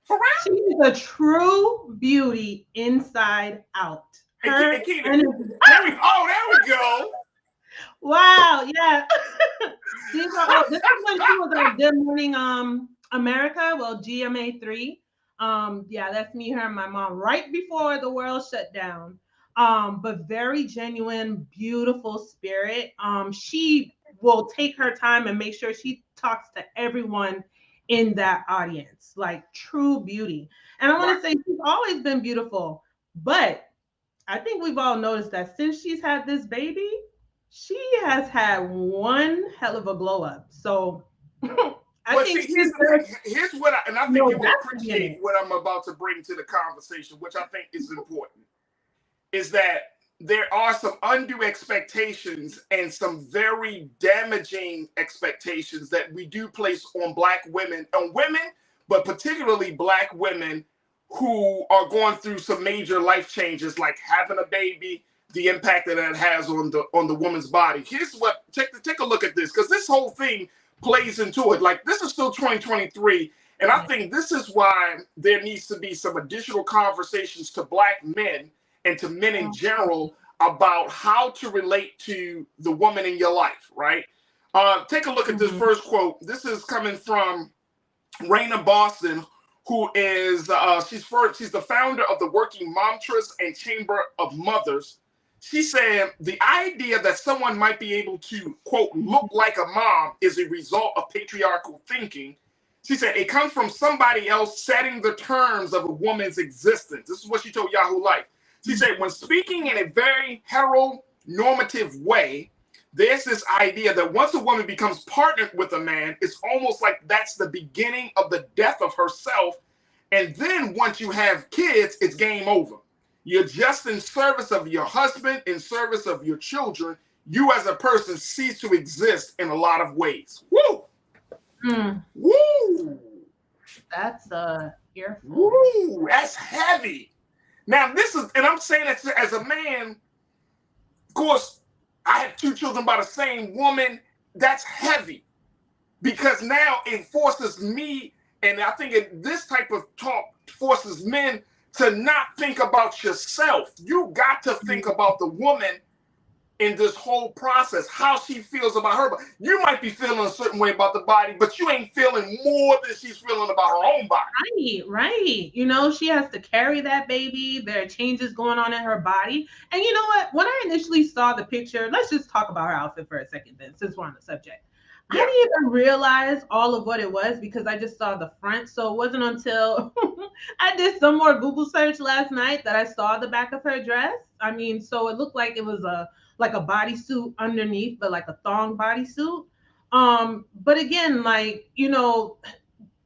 For real? She's a true beauty inside out. There we go. Wow, yeah. This is when she was on Good Morning America, well, GMA3. Yeah, that's me, her, and my mom right before the world shut down. But very genuine, beautiful spirit. She will take her time and make sure she talks to everyone in that audience, like true beauty. And I want to say she's always been beautiful, but I think we've all noticed that since she's had this baby, she has had one hell of a glow up. So I think here's what I think you will appreciate what I'm about to bring to the conversation, which I think is important, is that there are some undue expectations and some very damaging expectations that we do place on Black women, but particularly Black women who are going through some major life changes, like having a baby, the impact that has on the woman's body. Here's what, take a look at this, because this whole thing plays into it. Like, this is still 2023, and I think this is why there needs to be some additional conversations to Black men and to men in general about how to relate to the woman in your life, right? Take a look at this first quote. This is coming from Raina Boston, who is she's the founder of the Working Mom Trust and Chamber of Mothers. She said the idea that someone might be able to, quote, look like a mom is a result of patriarchal thinking. She said it comes from somebody else setting the terms of a woman's existence. This is what she told Yahoo Life. She said, when speaking in a very heteronormative way, there's this idea that once a woman becomes partnered with a man, it's almost like that's the beginning of the death of herself. And then once you have kids, it's game over. You're just in service of your husband, in service of your children. You as a person cease to exist in a lot of ways. Woo! Woo! That's earful. Woo! That's heavy. Now, this is, and I'm saying that as a man, of course, I have 2 children by the same woman. That's heavy, because now it forces me, and I think this type of talk forces men to not think about yourself. You got to think about the woman in this whole process, how she feels about her body. You might be feeling a certain way about the body, but you ain't feeling more than she's feeling about her own body. Right. You know, she has to carry that baby. There are changes going on in her body. And you know what? When I initially saw the picture, let's just talk about her outfit for a second then, since we're on the subject. Yeah. I didn't even realize all of what it was because I just saw the front. So it wasn't until I did some more Google search last night that I saw the back of her dress. I mean, so it looked like it was like a bodysuit underneath, but like a thong bodysuit. But again, like, you know,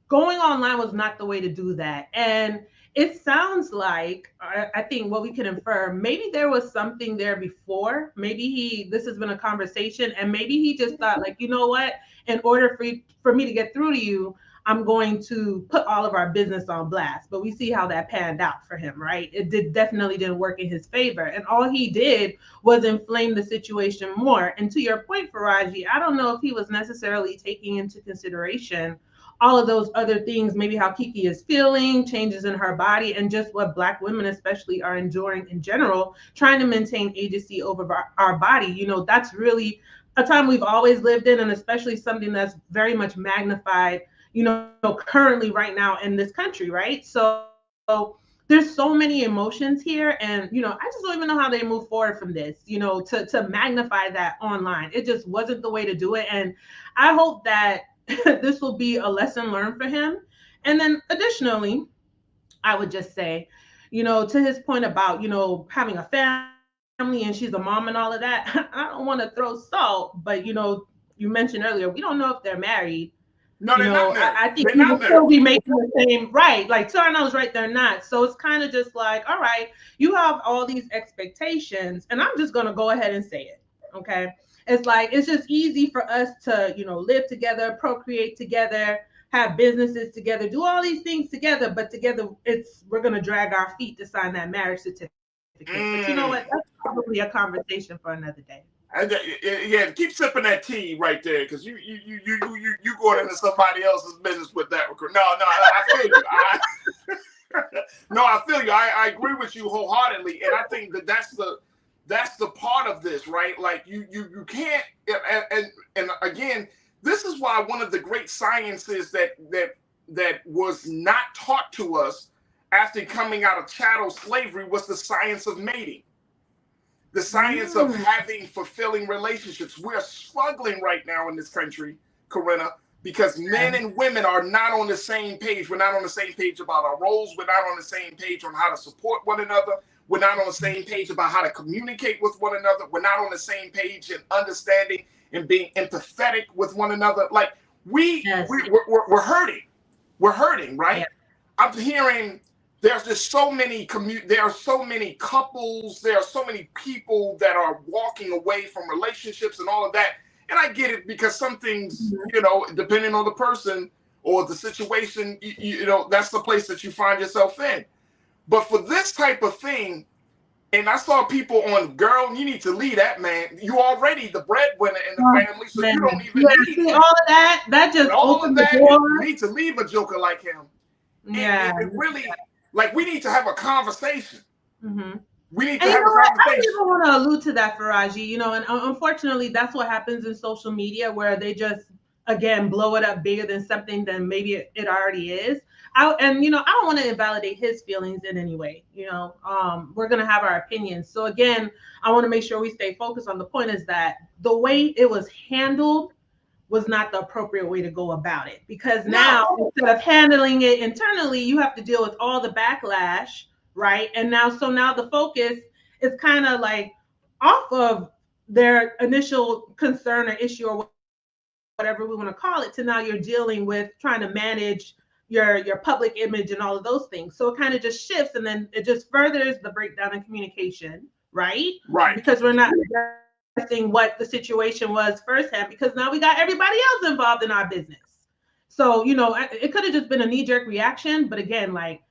going online was not the way to do that. And it sounds like, I think what we can infer, maybe there was something there before. Maybe this has been a conversation, and maybe he just thought, like, you know what, in order for me to get through to you, I'm going to put all of our business on blast. But we see how that panned out for him, right? Definitely didn't work in his favor. And all he did was inflame the situation more. And to your point, Faraji, I don't know if he was necessarily taking into consideration all of those other things, maybe how Keke is feeling, changes in her body, and just what Black women especially are enduring in general, trying to maintain agency over our body. You know, that's really a time we've always lived in, and especially something that's very much magnified, you know, currently right now in this country, right? So there's so many emotions here, and you know, I just don't even know how they move forward from this, you know, to magnify that online. It just wasn't the way to do it. And I hope that this will be a lesson learned for him. And then additionally, I would just say, you know, to his point about, you know, having a family and she's a mom and all of that, I don't want to throw salt, but you know, you mentioned earlier, we don't know if they're married. No, You they're know, not married. I think They're we not will still married. be making the same, right? Like to our knowledge, right? They're not. So it's kind of just like, all right, you have all these expectations, and I'm just gonna go ahead and say it. Okay. It's like it's just easy for us to, you know, live together, procreate together, have businesses together, do all these things together, but together we're gonna drag our feet to sign that marriage certificate. But you know what? That's probably a conversation for another day. Yeah, keep sipping that tea right there, because you going into somebody else's business with that. No, I feel you. No, I feel you. I agree with you wholeheartedly, and I think that's the part of this, right? Like you can't, and again, this is why one of the great sciences that was not taught to us after coming out of chattel slavery was the science of mating. The science of having fulfilling relationships. We're struggling right now in this country, Corinna, because men and women are not on the same page. We're not on the same page about our roles. We're not on the same page on how to support one another. We're not on the same page about how to communicate with one another. We're not on the same page in understanding and being empathetic with one another. Like we're hurting. We're hurting, right? Yeah. I'm hearing there's just so many there are so many couples, there are so many people that are walking away from relationships and all of that. And I get it, because some things, you know, depending on the person or the situation, you know, that's the place that you find yourself in. But for this type of thing, and I saw people on, girl, you need to leave that man. You already the breadwinner in the family, so you don't even need see, all of that. That just all of that. You need to leave a joker like him. Yeah, it really, like, we need to have a conversation. Mm-hmm. We need to have a conversation. I don't even want to allude to that, Faraji. You know, and unfortunately, that's what happens in social media, where they just again blow it up bigger than something than maybe it already is. And you know, I don't want to invalidate his feelings in any way. You know, we're gonna have our opinions. So again, I want to make sure we stay focused on the point is that the way it was handled was not the appropriate way to go about it, because now instead of handling it internally, you have to deal with all the backlash, right? And now the focus is kind of like off of their initial concern or issue or whatever we want to call it, to now you're dealing with trying to manage your public image and all of those things. So it kind of just shifts, and then it just furthers the breakdown in communication, right? Right. Because we're not what the situation was firsthand, because now we got everybody else involved in our business. So, you know, it could have just been a knee-jerk reaction, but again, like,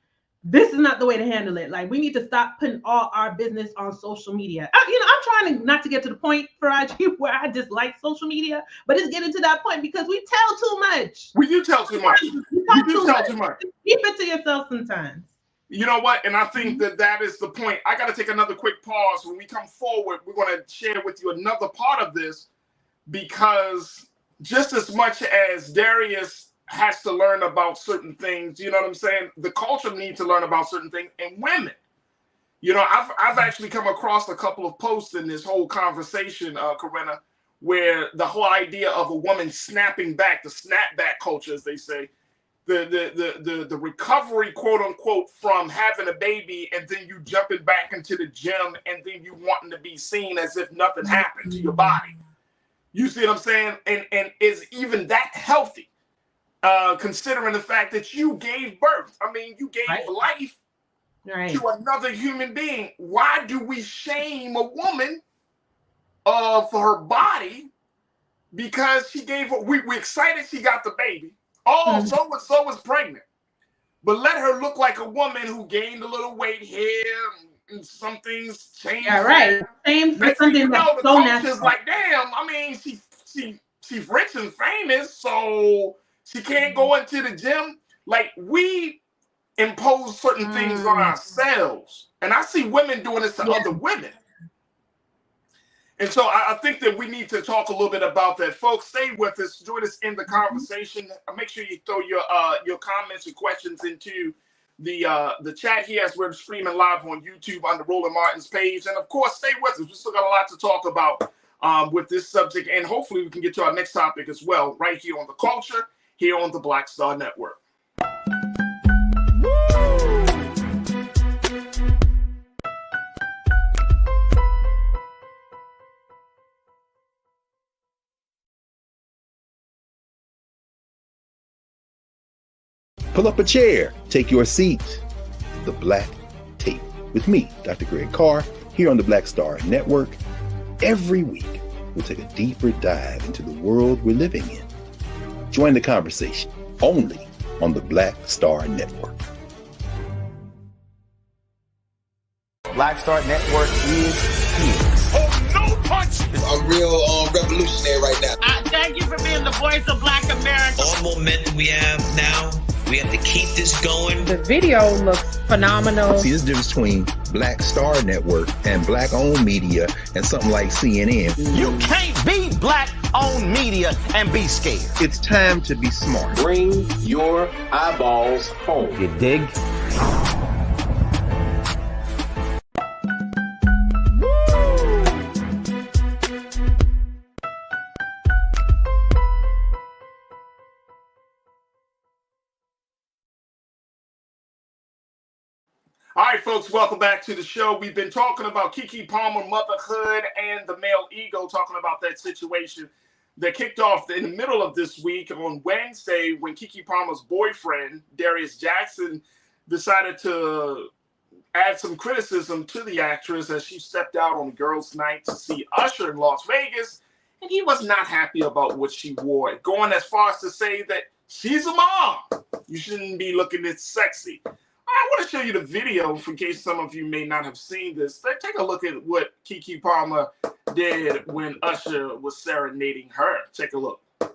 this is not the way to handle it. Like, we need to stop putting all our business on social media. You know, I'm trying not to get to the point, Faraji, where I dislike social media, but it's getting to that point because we tell too much. We do tell too much. We do tell too much. Keep it to yourself sometimes. You know what? And I think that is the point. I got to take another quick pause. When we come forward, we're going to share with you another part of this, because just as much as Darius has to learn about certain things, you know what I'm saying? The culture needs to learn about certain things, and women. You know, I've actually come across a couple of posts in this whole conversation, Corinna, where the whole idea of a woman snapping back, the snapback culture, as they say, the recovery, quote unquote, from having a baby, and then you jumping back into the gym, and then you wanting to be seen as if nothing happened to your body. You see what I'm saying? And is even that healthy? Considering the fact that you gave birth. I mean, you gave life to another human being. Why do we shame a woman for her body? Because she gave, we're excited she got the baby. Oh, so was pregnant. But let her look like a woman who gained a little weight here and some things changed. Yeah, right. Same for Next thing something you know, that's the so coach is natural. like, damn, I mean, she's rich and famous, so she can't go into the gym. Like, we impose certain things on ourselves. And I see women doing this to other women. And so I think that we need to talk a little bit about that. Folks, stay with us. Join us in the conversation. Make sure you throw your comments and questions into the chat here as we're streaming live on YouTube on the Roland Martin's page. And, of course, stay with us. We still got a lot to talk about with this subject. And hopefully we can get to our next topic as well right here on The Culture, here on the Black Star Network. Pull up a chair, take your seat. The Black Tape with me, Dr. Greg Carr, here on the Black Star Network. Every week, we'll take a deeper dive into the world we're living in. Join the conversation only on the Black Star Network. Black Star Network is here. Oh, no punch! I'm real revolutionary right now. Thank you for being the voice of Black America. All momentum we have now, we have to keep this going. The video looks phenomenal. See, there's a difference between Black Star Network and black-owned media and something like CNN. You can't be black-owned media and be scared. It's time to be smart. Bring your eyeballs home. You dig? All right, folks, welcome back to the show. We've been talking about Keke Palmer, motherhood, and the male ego, talking about that situation that kicked off in the middle of this week on Wednesday when Keke Palmer's boyfriend, Darius Jackson, decided to add some criticism to the actress as she stepped out on girls' night to see Usher in Las Vegas, and he was not happy about what she wore, going as far as to say that she's a mom. You shouldn't be looking this sexy. I want to show you the video in case some of you may not have seen this. Let's take a look at what Keke Palmer did when Usher was serenading her. Take a look. All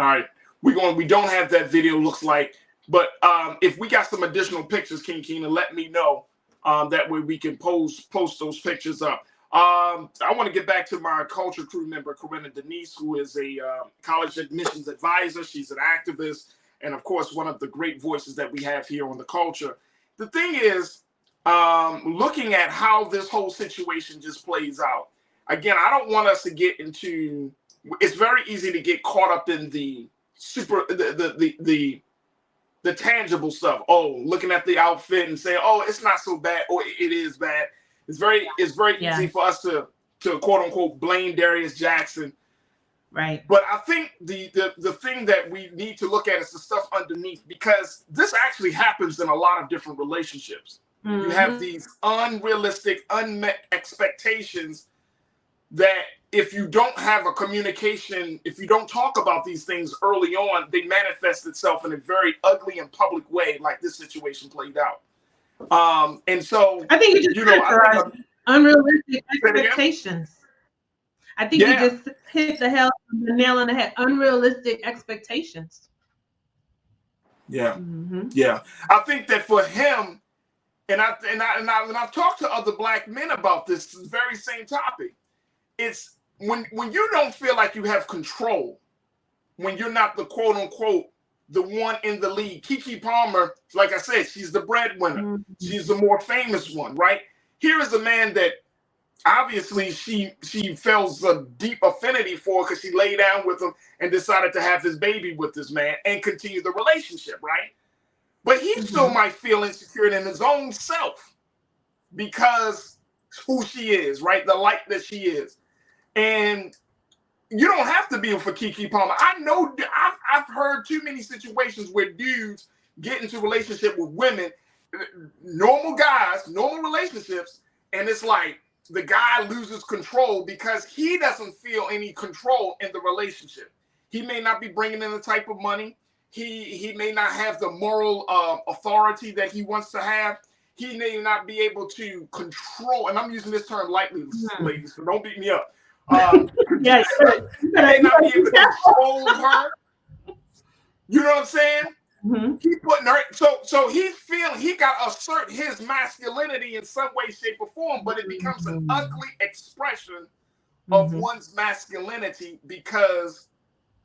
right, we don't have that video, looks like, but if we got some additional pictures, King Keena, let me know. That way we can post those pictures up. I want to get back to my culture crew member, Corinna Denise, who is a college admissions advisor. She's an activist, and of course, one of the great voices that we have here on the culture. The thing is, looking at how this whole situation just plays out. Again, I don't want us to get into. It's very easy to get caught up in the the tangible stuff. Oh, looking at the outfit and saying, "Oh, it's not so bad," or "It is bad." It's very easy for us to quote unquote blame Darius Jackson. Right. But I think the thing that we need to look at is the stuff underneath, because this actually happens in a lot of different relationships. You have these unrealistic, unmet expectations that if you don't have a communication, if you don't talk about these things early on, they manifest itself in a very ugly and public way, like this situation played out. And so I think you just unrealistic expectations. I think you just hit the nail on the head. Unrealistic expectations. Yeah, yeah. I think that for him, and I've talked to other black men about this very same topic. It's when you don't feel like you have control, when you're not the quote unquote the one in the lead. Keke Palmer, like I said, she's the breadwinner. She's the more famous one, right? Here is a man that obviously she feels a deep affinity for because she lay down with him and decided to have his baby with this man and continue the relationship, right? But he still might feel insecure in his own self because who she is, right? The light that she is. And you don't have to be for Keke Palmer. I know I've heard too many situations where dudes get into a relationship with women normal guys, normal relationships, and it's like the guy loses control because he doesn't feel any control in the relationship. He may not be bringing in the type of money. He may not have the moral authority that he wants to have. He may not be able to control, and I'm using this term lightly, ladies, so don't beat me up. Yeah, he may not be able to control her. You know what I'm saying? Mm-hmm. He putting her, so he's feeling he got to assert his masculinity in some way, shape, or form, but it becomes an ugly expression of one's masculinity because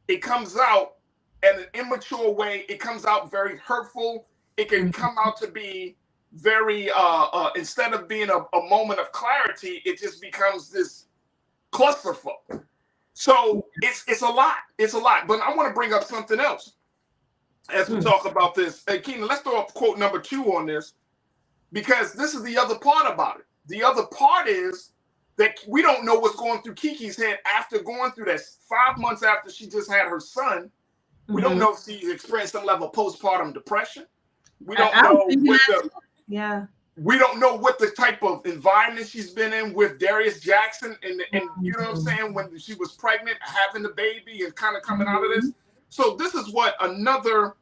it comes out in an immature way. It comes out very hurtful. It can come out to be very instead of being a moment of clarity, it just becomes this clusterfuck. So it's a lot. It's a lot. But I want to bring up something else as we talk about this. Hey, Keenan, let's throw up quote number 2 on this, because this is the other part about it. The other part is that we don't know what's going through Keke's head after going through that 5 months after she just had her son. We don't know if she's experienced some level of postpartum depression. We don't know we don't know what the type of environment she's been in with Darius Jackson and you know what I'm saying, when she was pregnant, having the baby and kind of coming out of this. So this is what another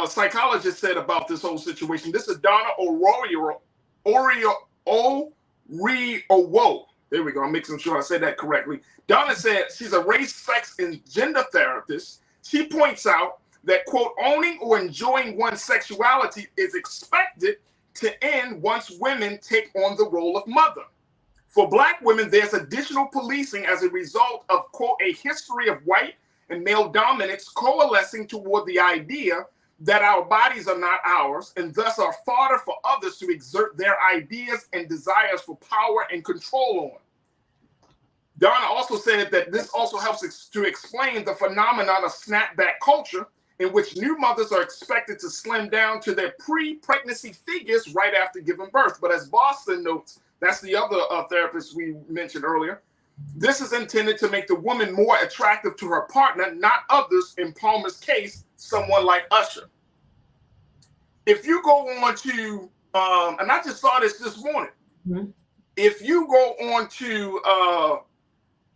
psychologist said about this whole situation. This is Donna Oriowo. There we go. I'm making sure I said that correctly. Donna said she's a race, sex, and gender therapist. She points out that, quote, owning or enjoying one's sexuality is expected to end once women take on the role of mother. For Black women, there's additional policing as a result of, quote, a history of white and male dominance coalescing toward the idea that our bodies are not ours and thus are fodder for others to exert their ideas and desires for power and control on. Donna also said that this also helps to explain the phenomenon of snapback culture, in which new mothers are expected to slim down to their pre-pregnancy figures right after giving birth. But as Boston notes, that's the other therapist we mentioned earlier, this is intended to make the woman more attractive to her partner, not others, in Palmer's case, someone like Usher. If you go on to, and I just saw this morning, if you go on to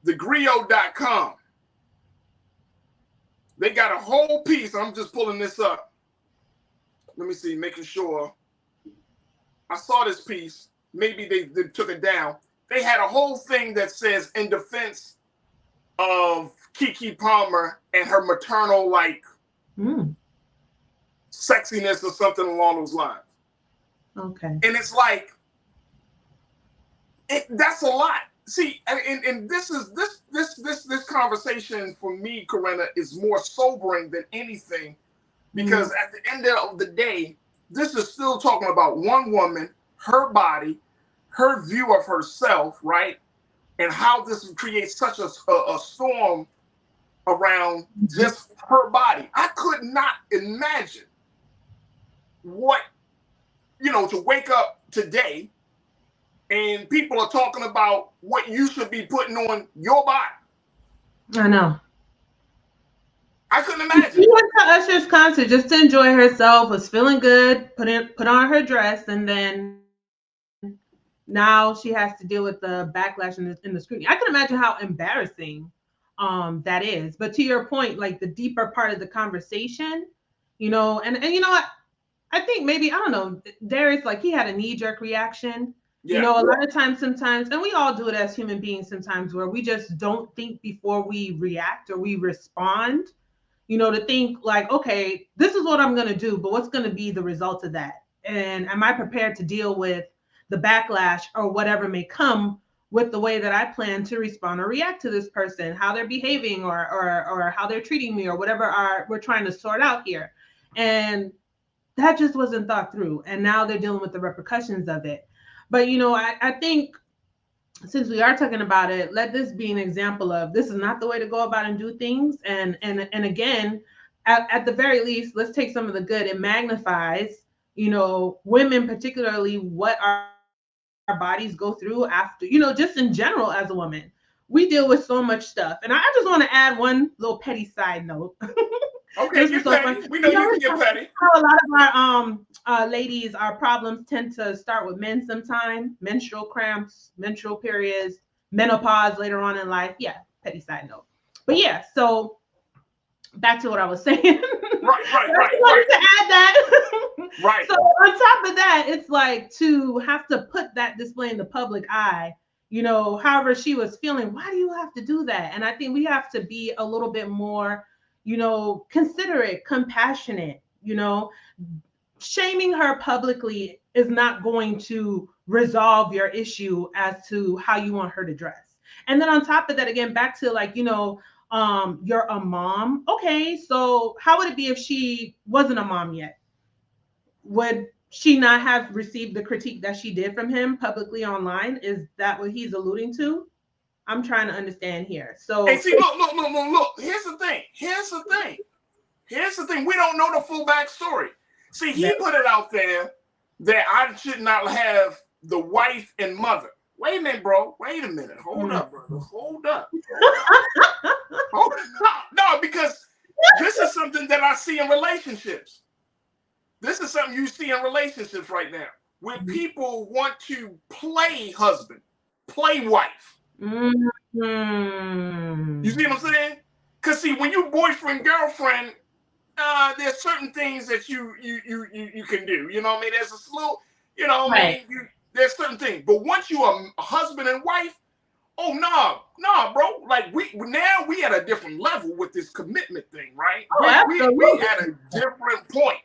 thegrio.com, they got a whole piece. I'm just pulling this up. Let me see, making sure. I saw this piece. Maybe they took it down. They had a whole thing that says in defense of Keke Palmer and her maternal, like, sexiness or something along those lines. Okay. And it's like, that's a lot. See, and this conversation for me, Corinna, is more sobering than anything, because at the end of the day, this is still talking about one woman, her body, her view of herself, right? And how this creates such a storm around just her body. I could not imagine what, to wake up today and people are talking about what you should be putting on your body. I know. I couldn't imagine. She went to Usher's concert just to enjoy herself, was feeling good, put on her dress, and then now she has to deal with the backlash and the scrutiny. I can imagine how embarrassing that is. But to your point, like the deeper part of the conversation, and you know what? I think maybe, I don't know, Darius, like he had a knee-jerk reaction. Yeah. A lot of times, sometimes, and we all do it as human beings sometimes, where we just don't think before we react or we respond, to think like, okay, this is what I'm going to do, but what's going to be the result of that? And am I prepared to deal with the backlash or whatever may come with the way that I plan to respond or react to this person, how they're behaving or how they're treating me or whatever we're trying to sort out here. And that just wasn't thought through. And now they're dealing with the repercussions of it. But, I think since we are talking about it, let this be an example of this is not the way to go about and do things. And again, at the very least, let's take some of the good. It magnifies, women, particularly what our bodies go through after, just in general as a woman. We deal with so much stuff. And I just want to add one little petty side note. Okay, get petty. We know you can get petty. A lot of our ladies, our problems tend to start with men sometimes. Menstrual cramps, menstrual periods, menopause later on in life. Yeah, petty side note. But yeah, so back to what I was saying. Right. To add that. Right. So on top of that, it's like to have to put that display in the public eye, you know, however she was feeling, why do you have to do that? And I think we have to be a little bit more, you know, considerate, compassionate, you know. Shaming her publicly is not going to resolve your issue as to how you want her to dress. And then on top of that, again, back to like, you know, you're a mom. Okay, so how would it be if she wasn't a mom yet? Would she not have received the critique that she did from him publicly online? Is that what he's alluding to? I'm trying to understand here. So, hey, see, look. Here's the thing. We don't know the full backstory. See, he put it out there that I should not have the wife and mother. Wait a minute, bro. Wait a minute. Hold up, brother. Hold up. No, because this is something that I see in relationships. This is something you see in relationships right now, where people want to play husband, play wife. Mm-hmm. You see what I'm saying? Because see, when you boyfriend, girlfriend, there's certain things that you can do. You know what I mean? There's a slow, you know what I mean? There's certain things. But once you are a husband and wife, oh no, bro. Like we at a different level with this commitment thing, right? We at a different point.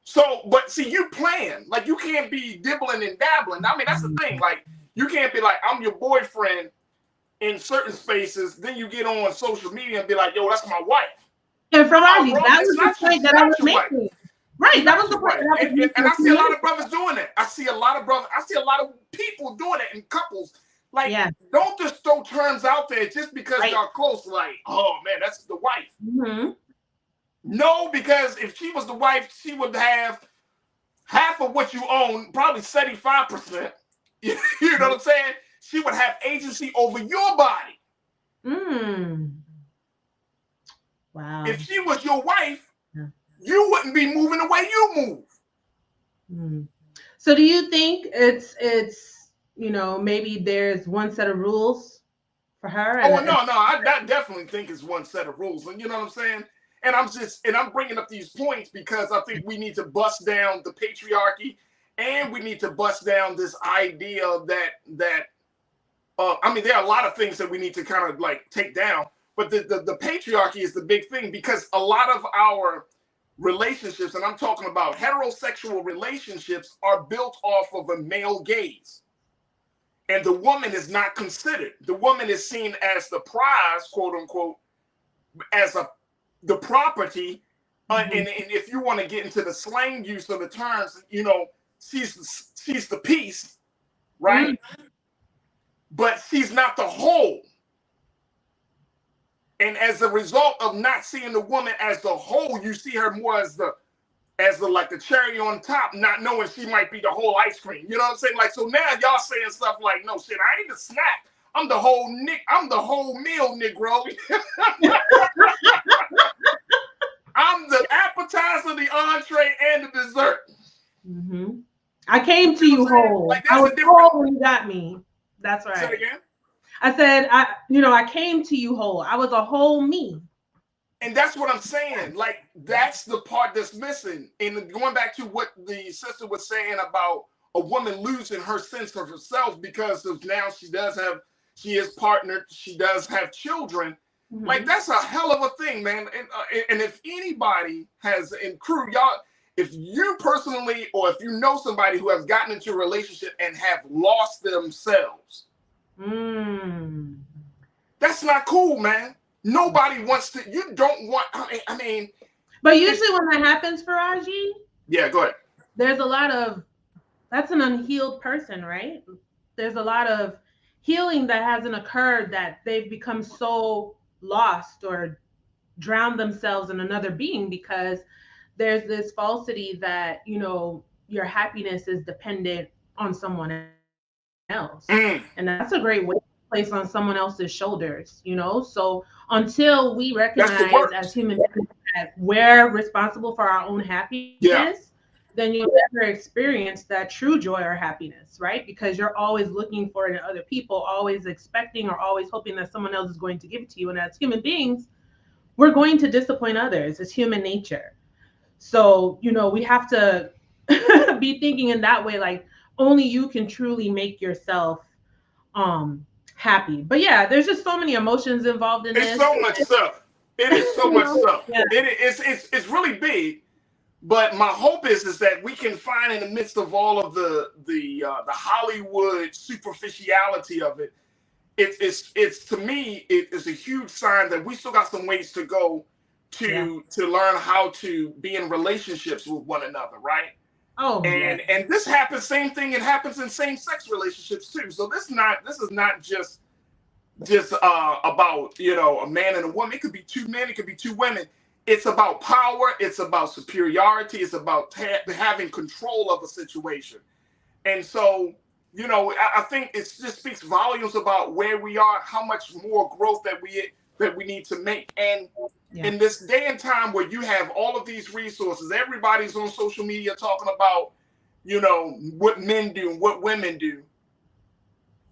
So, but see, you plan. Like you can't be dibbling and dabbling. I mean, that's the thing. Like you can't be like, I'm your boyfriend in certain spaces, then you get on social media and be like, yo, that's my wife. And from that was the point that I was making. Right, that was the point. And I see a lot of brothers doing that. I see a lot of people doing it in couples. Like, don't just throw terms out there just because y'all close. Like, oh man, that's the wife. Mm-hmm. No, because if she was the wife, she would have half of what you own, probably 75%. You know what I'm saying? She would have agency over your body. Wow. If she was your wife, you wouldn't be moving the way you move. So do you think it's you know, maybe there's one set of rules for her? Oh no, I definitely think it's one set of rules. And you know what I'm saying? And I'm bringing up these points because I think we need to bust down the patriarchy, and we need to bust down this idea that I mean, there are a lot of things that we need to kind of like take down, but the patriarchy is the big thing, because a lot of our relationships, and I'm talking about heterosexual relationships, are built off of a male gaze. And the woman is not considered. The woman is seen as the prize, quote unquote, as the property. And if you want to get into the slang use of the terms, you know, she's the piece, right? But she's not the whole. And as a result of not seeing the woman as the whole, you see her more as the like the cherry on top, not knowing she might be the whole ice cream. You know what I'm saying? Like, so now y'all saying stuff like, no shit, I ain't the snack. I'm the whole meal, Negro. I'm the appetizer, the entree, and the dessert. I came to you whole. Like, I was whole when you got me. That's right. Say it again. I said, I came to you whole. I was a whole me. And that's what I'm saying. Like, that's the part that's missing. And going back to what the sister was saying about a woman losing her sense of herself because of now she is partnered, she does have children. Like, that's a hell of a thing, man. And if anybody has, in crew, y'all, if you personally, or if you know somebody who has gotten into a relationship and have lost themselves, that's not cool, man. Nobody wants to. You don't want. I mean. But usually when that happens, Faraji. Yeah, go ahead. There's a lot of. That's an unhealed person, right? There's a lot of healing that hasn't occurred, that they've become so lost or drowned themselves in another being, because there's this falsity that, you know, your happiness is dependent on someone else. And that's a great way to place on someone else's shoulders, you know? So until we recognize as human beings that we're responsible for our own happiness, then you'll never experience that true joy or happiness, right? Because you're always looking for it in other people, always expecting or always hoping that someone else is going to give it to you. And as human beings, we're going to disappoint others. It's human nature. So, we have to be thinking in that way, like only you can truly make yourself happy. But yeah, there's just so many emotions involved in this. It's so much stuff. It is so much stuff. Yeah. It's really big. But my hope is that we can find in the midst of all of the Hollywood superficiality of it, it's to me, it is a huge sign that we still got some ways to go to learn how to be in relationships with one another, right? Oh, and this happens, same thing. It happens in same-sex relationships too. So this is not just about a man and a woman. It could be two men. It could be two women. It's about power. It's about superiority. It's about having control of a situation. And so, I think it just speaks volumes about where we are, how much more growth that we need to make. And in this day and time where you have all of these resources, everybody's on social media talking about, what men do and what women do.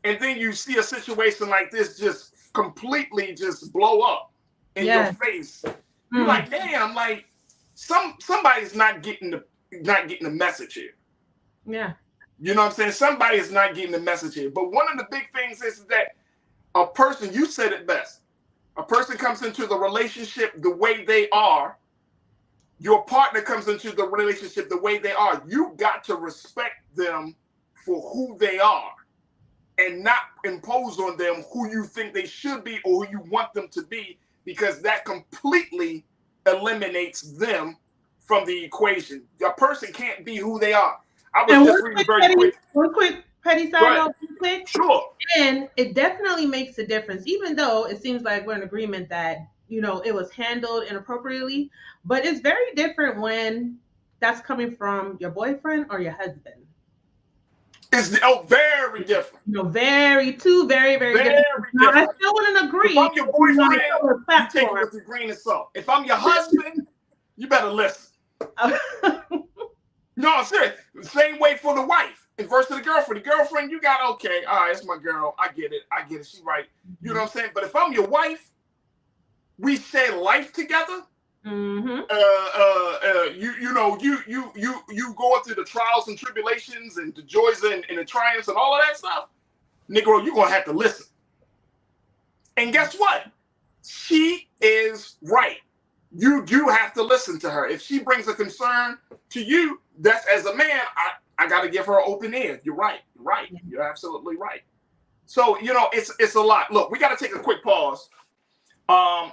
And then you see a situation like this just completely just blow up in your face. You're like, damn, like somebody's not getting the message here. Yeah. You know what I'm saying? Somebody is not getting the message here. But one of the big things is that a person, you said it best, a person comes into the relationship the way they are. Your partner comes into the relationship the way they are. You got to respect them for who they are and not impose on them who you think they should be or who you want them to be, because that completely eliminates them from the equation. A person can't be who they are. I was just reading very quick. One quick petty side note, quick. Sure. And it definitely makes a difference, even though it seems like we're in agreement that, it was handled inappropriately. But it's very different when that's coming from your boyfriend or your husband. It's very different. Very different. Now, I still wouldn't agree. If I'm your boyfriend, you take it with a grain of salt. If I'm your husband, you better listen. No, I'm serious. Same way for the wife. And versus the girlfriend. The girlfriend, you got, okay, all right, it's my girl. I get it. She right. You know what I'm saying? But if I'm your wife, we share life together. Mm-hmm. You go through the trials and tribulations and the joys and the triumphs and all of that stuff. Negro, you're gonna have to listen. And guess what? She is right. You do have to listen to her. If she brings a concern to you, that's, as a man, I got to give her an open ear. You're right. You're absolutely right. So, it's a lot. Look, we got to take a quick pause. I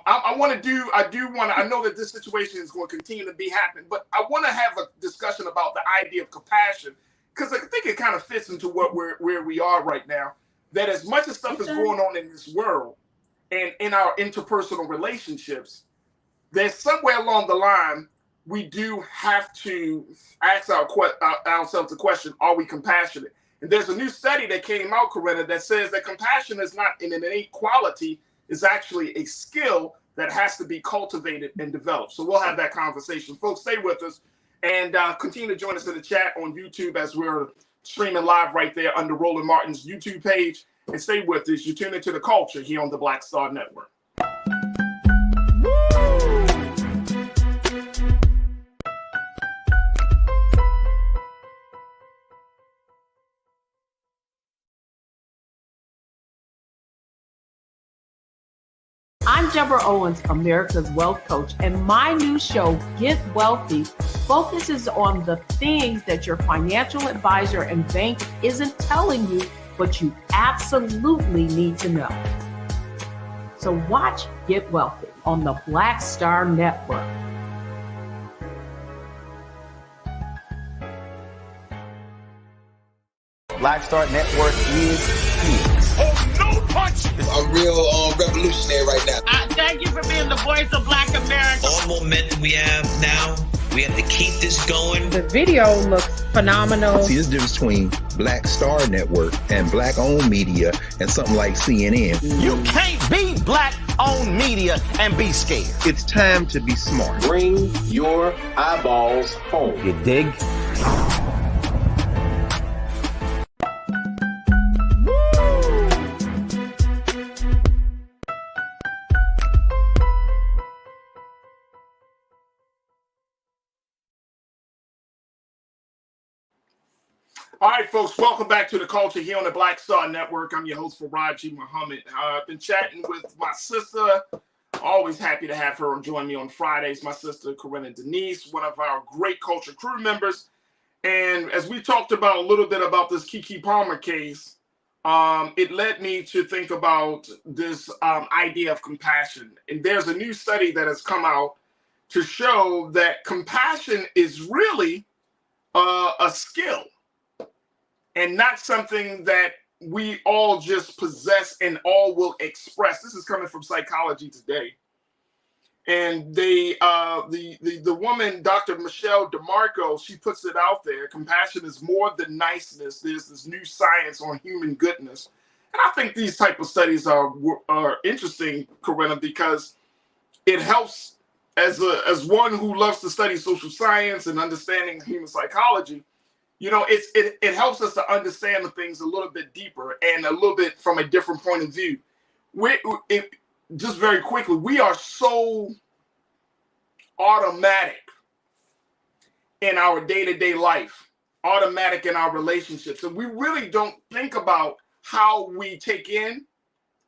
know that this situation is going to continue to be happening, but I want to have a discussion about the idea of compassion, because I think it kind of fits into where we are right now, that as much as stuff is going on in this world and in our interpersonal relationships, there's somewhere along the line, we do have to ask ourselves the question, are we compassionate? And there's a new study that came out, Corinna, that says that compassion is not an innate quality, it's actually a skill that has to be cultivated and developed. So we'll have that conversation. Folks, stay with us and continue to join us in the chat on YouTube as we're streaming live right there under Roland Martin's YouTube page. And stay with us. You're tuned into The Culture here on the Black Star Network. I'm Deborah Owens, America's Wealth Coach, and my new show, Get Wealthy, focuses on the things that your financial advisor and bank isn't telling you, but you absolutely need to know. So watch Get Wealthy on the Black Star Network. Black Star Network is here. Oh, no punch! I'm real revolutionary right now. Thank you for being the voice of Black America. All momentum we have now, we have to keep this going. The video looks phenomenal. See, there's a difference between Black Star Network and Black-owned media and something like CNN. You can't be black own media and be scared. It's time to be smart. Bring your eyeballs home. You dig? All right, folks, welcome back to the Culture here on the Black Star Network. I'm your host, Faraji Muhammad. I've been chatting with my sister. Always happy to have her join me on Fridays. My sister, Corinna Denise, one of our great Culture crew members. And as we talked about a little bit about this Keke Palmer case, it led me to think about this idea of compassion. And there's a new study that has come out to show that compassion is really a skill, and not something that we all just possess and all will express. This is coming from Psychology Today. And the woman, Dr. Michelle DeMarco, she puts it out there. Compassion is more than niceness. There's this new science on human goodness. And I think these type of studies are interesting, Corinna, because it helps as one who loves to study social science and understanding human psychology. You know, it helps us to understand the things a little bit deeper and a little bit from a different point of view. Just very quickly, we are so automatic in our day-to-day life, automatic in our relationships, and we really don't think about how we take in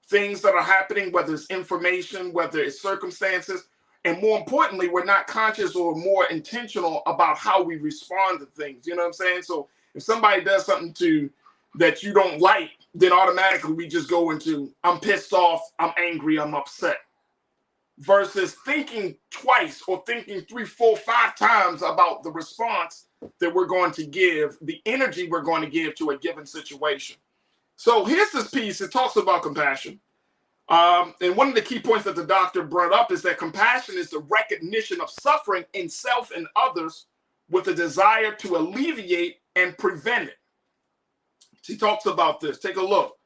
things that are happening, whether it's information, whether it's circumstances. And more importantly, we're not conscious or more intentional about how we respond to things. You know what I'm saying? So if somebody does something that you don't like, then automatically we just go into, I'm pissed off, I'm angry, I'm upset. Versus thinking twice or thinking 3, 4, 5 times about the response that we're going to give, the energy we're going to give to a given situation. So here's this piece. It talks about compassion. And one of the key points that the doctor brought up is that compassion is the recognition of suffering in self and others with a desire to alleviate and prevent it. She talks about this. Take a look.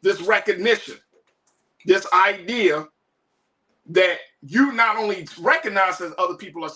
This recognition, this idea that you not only recognize that other people are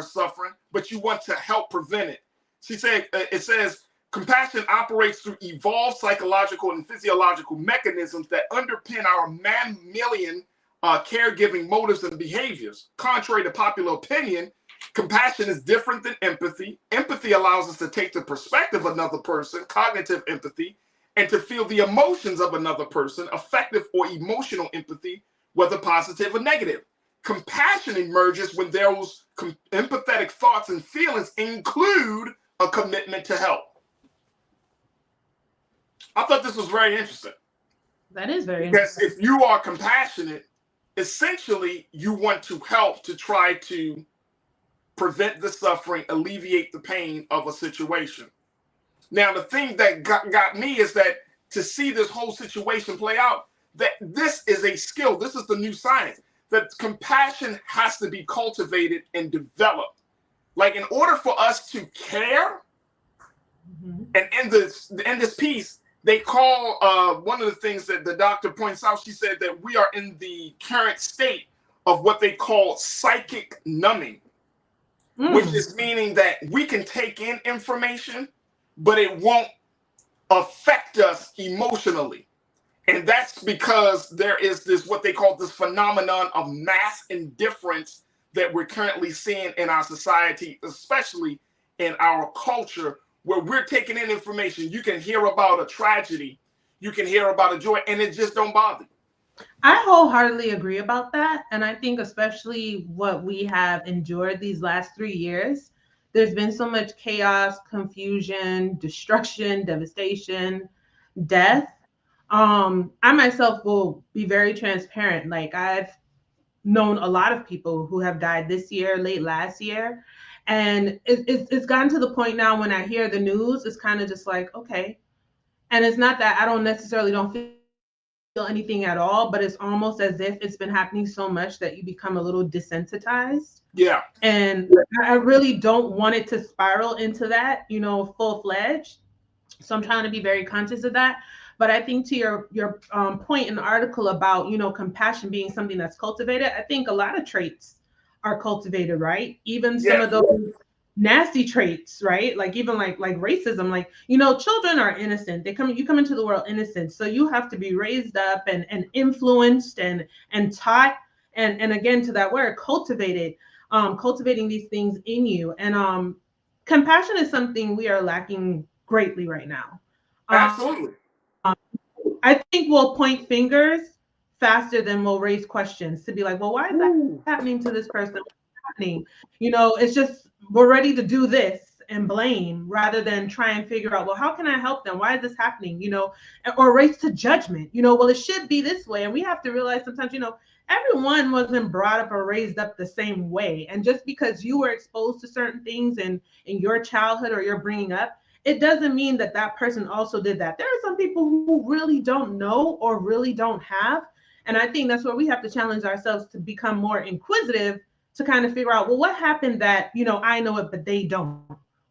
suffering, but you want to help prevent it. She said, it says, compassion operates through evolved psychological and physiological mechanisms that underpin our mammalian caregiving motives and behaviors. Contrary to popular opinion, compassion is different than empathy. Empathy allows us to take the perspective of another person, cognitive empathy, and to feel the emotions of another person, affective or emotional empathy, whether positive or negative. Compassion emerges when those empathetic thoughts and feelings include a commitment to help. I thought this was very interesting. That is very interesting. interesting. Because if you are compassionate, essentially you want to help to try to prevent the suffering, alleviate the pain of a situation. Now, the thing that got me is that to see this whole situation play out, that this is a skill. This is the new science. That compassion has to be cultivated and developed. Like in order for us to care, and in this piece, they call one of the things that the doctor points out, she said that we are in the current state of what they call psychic numbing, which is meaning that we can take in information, but it won't affect us emotionally. And that's because there is this, what they call this phenomenon of mass indifference that we're currently seeing in our society, especially in our culture, where we're taking in information. You can hear about a tragedy, you can hear about a joy, and it just don't bother you. I wholeheartedly agree about that. And I think especially what we have endured these last 3 years, there's been so much chaos, confusion, destruction, devastation, death. I myself will be very transparent. Like I've known a lot of people who have died this year, late last year. And it's gotten to the point now when I hear the news, it's kind of just like, okay. And it's not that I don't feel anything at all, but it's almost as if it's been happening so much that you become a little desensitized. Yeah. And I really don't want it to spiral into that, full-fledged. So I'm trying to be very conscious of that. But I think to your point in the article about, compassion being something that's cultivated, I think a lot of traits are cultivated, right? Even some of those nasty traits, right? Like even like racism, like, children are innocent. You come into the world innocent. So you have to be raised up and influenced and taught and again, to that word, cultivated, cultivating these things in you. And compassion is something we are lacking greatly right now. Absolutely. I think we'll point fingers faster than we'll raise questions to be like, well, why is that happening to this person? What's happening? It's just we're ready to do this and blame rather than try and figure out, well, how can I help them? Why is this happening? Or race to judgment. Well, it should be this way. And we have to realize sometimes, everyone wasn't brought up or raised up the same way. And just because you were exposed to certain things in your childhood or your bringing up, it doesn't mean that that person also did that. There are some people who really don't know or really don't have. And I think that's where we have to challenge ourselves to become more inquisitive to kind of figure out, well, what happened that, I know it, but they don't,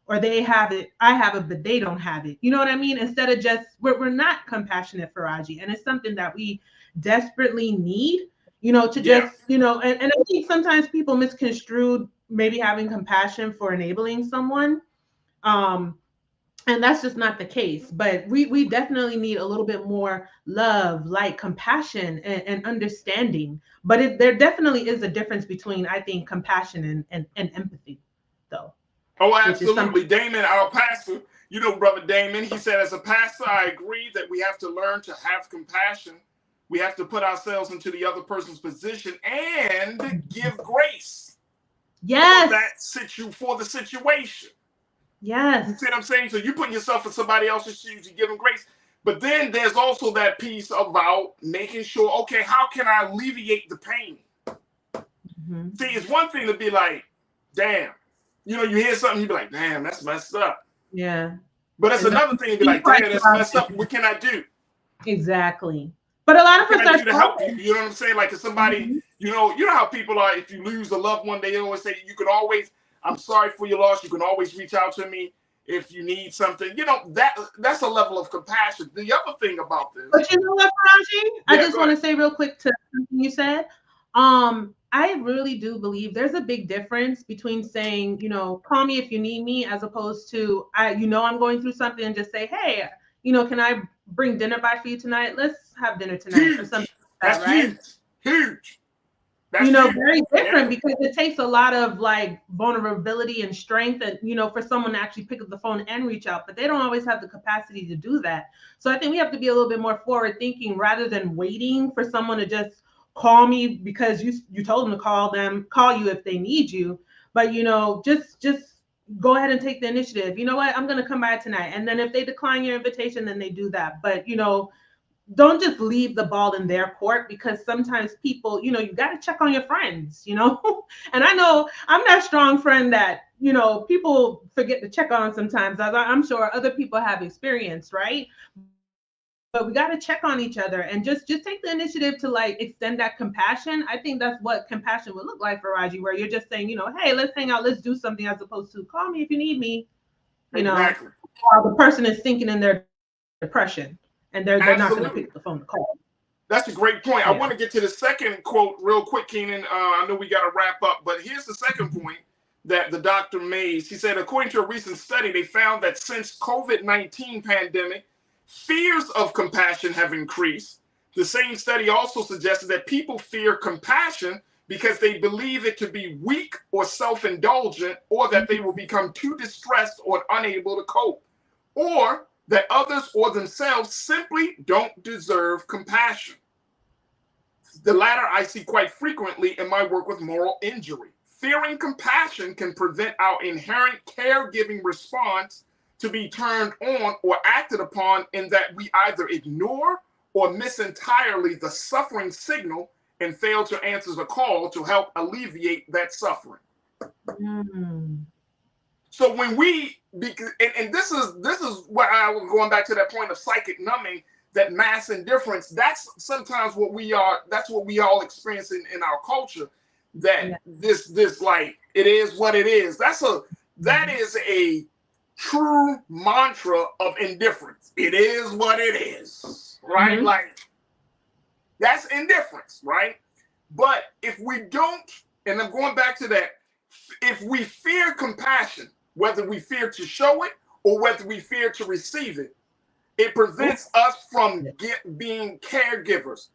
or they have it, I have it, but they don't have it. You know what I mean? Instead of just, we're not compassionate, Faraji. And it's something that we desperately need, to just, and I think sometimes people misconstrued maybe having compassion for enabling someone. And that's just not the case. But we definitely need a little bit more love, light, compassion, and understanding. But there definitely is a difference between, I think, compassion and empathy, though. Oh, absolutely. Damon, our pastor, Brother Damon, he said, as a pastor, I agree that we have to learn to have compassion. We have to put ourselves into the other person's position and give grace. Yes. For the situation. Yes. You see what I'm saying? So you put yourself in somebody else's shoes, you give them grace. But then there's also that piece about making sure, okay, how can I alleviate the pain? Mm-hmm. See, it's one thing to be like, damn. You hear something, you be like, damn, that's messed up. Yeah. But it's another thing to be like, damn, that's messed up. What can I do? Exactly. But a lot of us are to help you. You know what I'm saying? Like if somebody, you know how people are, if you lose a loved one, they always say, you can always, I'm sorry for your loss. You can always reach out to me if you need something. That's a level of compassion. The other thing about this. But you know what, Faraji? I just want to say real quick to something you said. I really do believe there's a big difference between saying, call me if you need me, as opposed to, I'm going through something and just say, hey, can I bring dinner by for you tonight? Let's have dinner tonight. Huge. Or something like that, right? Huge. That's very different because it takes a lot of like vulnerability and strength and, for someone to actually pick up the phone and reach out, but they don't always have the capacity to do that. So I think we have to be a little bit more forward thinking rather than waiting for someone to just call me because you told them to call you if they need you. But, just go ahead and take the initiative. You know what? I'm going to come by tonight. And then if they decline your invitation, then they do that. But, don't just leave the ball in their court, because sometimes people, you got to check on your friends, and I know I'm that strong friend that, people forget to check on sometimes, as I'm sure other people have experienced, right? But we got to check on each other and just take the initiative to like extend that compassion. I think that's what compassion would look like for Raji, where you're just saying, hey, let's hang out, let's do something, as opposed to call me if you need me, exactly. While the person is sinking in their depression. And they're not going to pick the phone to call. That's a great point. Yeah. I want to get to the second quote real quick, Keenan. I know we got to wrap up, but here's the second point that the doctor made. She said, according to a recent study, they found that since COVID-19 pandemic, fears of compassion have increased. The same study also suggested that people fear compassion because they believe it to be weak or self-indulgent, or that they will become too distressed or unable to cope, or that others or themselves simply don't deserve compassion. The latter I see quite frequently in my work with moral injury. Fearing compassion can prevent our inherent caregiving response to be turned on or acted upon, in that we either ignore or miss entirely the suffering signal and fail to answer the call to help alleviate that suffering. Mm. So when and this is where I was going back to that point of psychic numbing, that mass indifference. That's sometimes what we are. That's what we all experience in our culture. That this like, it is what it is. That is a true mantra of indifference. it is what it is, right? Mm-hmm. Like, that's indifference, right? But if we don't, and I'm going back to that, if we fear compassion, whether we fear to show it or whether we fear to receive it, it prevents us from being caregivers.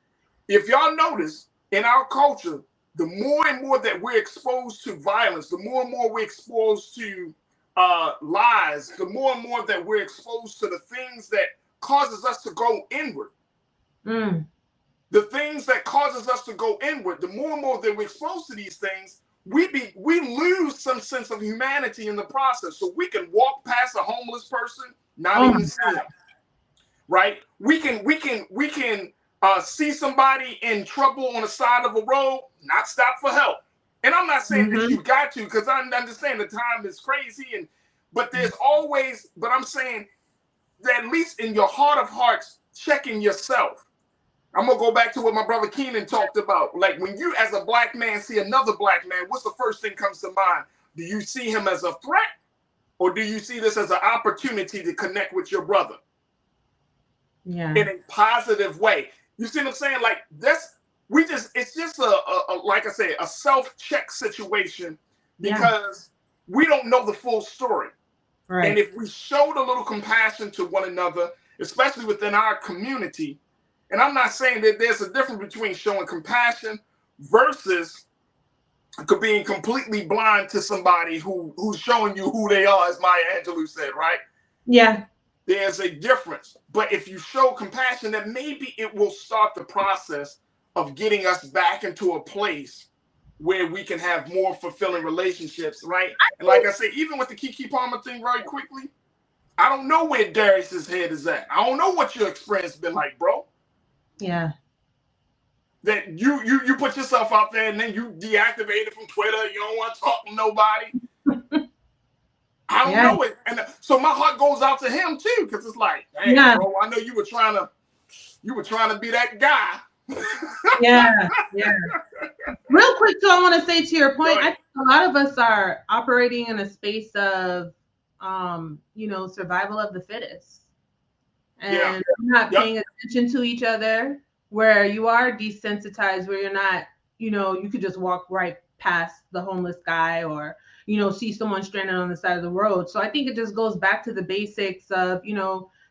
If y'all notice, in our culture, the more and more that we're exposed to violence, the more and more we're exposed to lies, the more and more that we're exposed to the things that causes us to go inward. The things that causes us to go inward, the more and more that we're exposed to these things, we lose some sense of humanity in the process. So we can walk past a homeless person, not even see him. Right? We can see somebody in trouble on the side of a road, not stop for help. And I'm not saying that you got to, because I understand the time is crazy, but there's always, but I'm saying that at least in your heart of hearts, checking yourself. I'm gonna go back to what my brother Keenan talked about. Like, when you as a black man see another black man, what's the first thing comes to mind? Do you see him as a threat, or do you see this as an opportunity to connect with your brother? Yeah. In a positive way. You see what I'm saying? Like, it's just a like I say, a self-check situation, because we don't know the full story. Right. And if we showed a little compassion to one another, especially within our community, and I'm not saying that there's a difference between showing compassion versus being completely blind to somebody who's showing you who they are, as Maya Angelou said, right? Yeah. There's a difference. But if you show compassion, then maybe it will start the process of getting us back into a place where we can have more fulfilling relationships, right? And like I say, even with the Keke Palmer thing, very quickly, I don't know where Darius's head is at. I don't know what your experience been like, bro. Yeah. That you put yourself out there and then you deactivate it from Twitter. You don't want to talk to nobody. I don't know it. And so my heart goes out to him too, because it's like, hey, bro, I know you were trying to be that guy. Yeah. Real quick, so I want to say to your point, I think a lot of us are operating in a space of survival of the fittest. And not paying attention to each other, where you are desensitized, where you're not, you could just walk right past the homeless guy, or see someone stranded on the side of the road. So I think it just goes back to the basics of,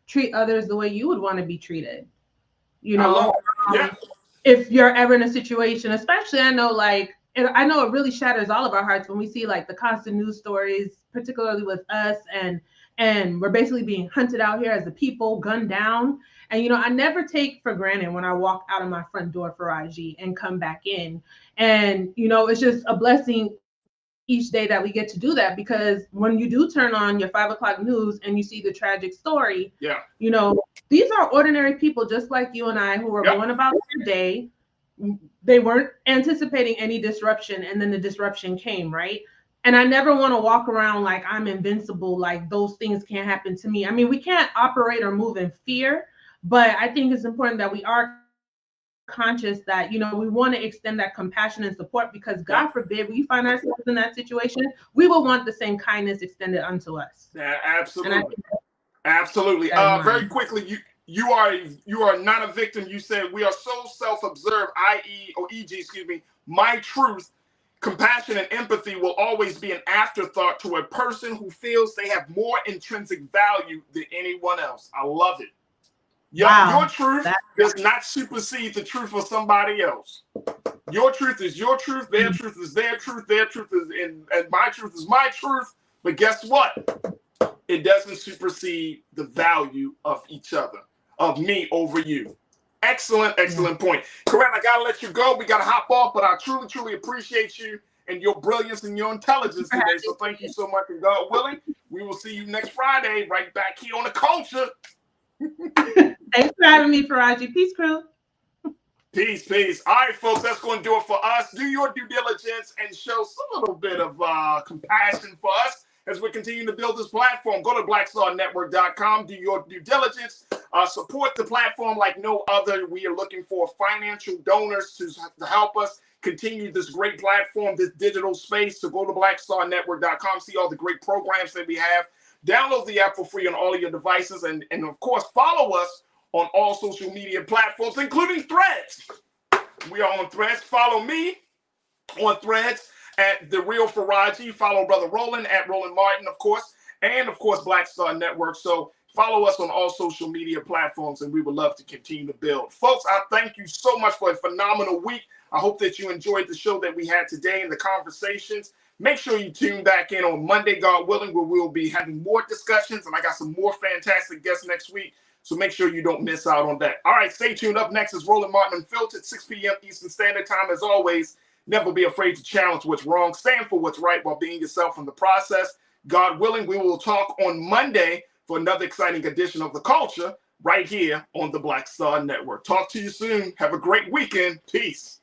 treat others the way you would want to be treated. If you're ever in a situation, especially, I know it really shatters all of our hearts when we see like the constant news stories, particularly with us, and we're basically being hunted out here as a people, gunned down. And, I never take for granted when I walk out of my front door for IG and come back in. And, it's just a blessing each day that we get to do that, because when you do turn on your 5 o'clock news and you see the tragic story, these are ordinary people just like you and I, who are going about their day. They weren't anticipating any disruption, and then the disruption came, right? And I never want to walk around like I'm invincible, like those things can't happen to me. I mean, we can't operate or move in fear, but I think it's important that we are conscious that, we want to extend that compassion and support, because God forbid we find ourselves in that situation, we will want the same kindness extended unto us. Yeah, absolutely. Absolutely. Very quickly, you are not a victim. You said we are so self-observed, my truth, compassion, and empathy will always be an afterthought to a person who feels they have more intrinsic value than anyone else. I love it. Your truth does not supersede the truth of somebody else. Your truth is your truth. Their truth is their truth. Their truth is, and my truth is my truth. But guess what? It doesn't supersede the value of each other, of me over you. Excellent point. Corinne, I gotta let you go. We gotta hop off, but I truly, truly appreciate you and your brilliance and your intelligence today. So thank you so much, and God willing, we will see you next Friday right back here on The Culture. Thanks for having me, Faraji. Peace, crew. Peace. All right, folks, that's going to do it for us. Do your due diligence and show some little bit of compassion for us as we continue to build this platform. Go to blackstarnetwork.com. Do your due diligence. Support the platform like no other. We are looking for financial donors to help us continue this great platform, this digital space. So go to blackstarnetwork.com. See all the great programs that we have. Download the app for free on all of your devices. And of course, follow us on all social media platforms, including Threads. We are on Threads. Follow me on Threads at The Real Faraji. Follow Brother Roland at Roland Martin, of course. And, of course, Black Star Network. So follow us on all social media platforms, and we would love to continue to build. Folks, I thank you so much for a phenomenal week. I hope that you enjoyed the show that we had today and the conversations. Make sure you tune back in on Monday, God willing, where we'll be having more discussions, and I got some more fantastic guests next week, so make sure you don't miss out on that. All right, stay tuned. Up next is Roland Martin Unfiltered, 6 p.m. Eastern Standard Time. As always, never be afraid to challenge what's wrong. Stand for what's right while being yourself in the process. God willing, we will talk on Monday for another exciting edition of The Culture right here on the Black Star Network. Talk to you soon. Have a great weekend. Peace.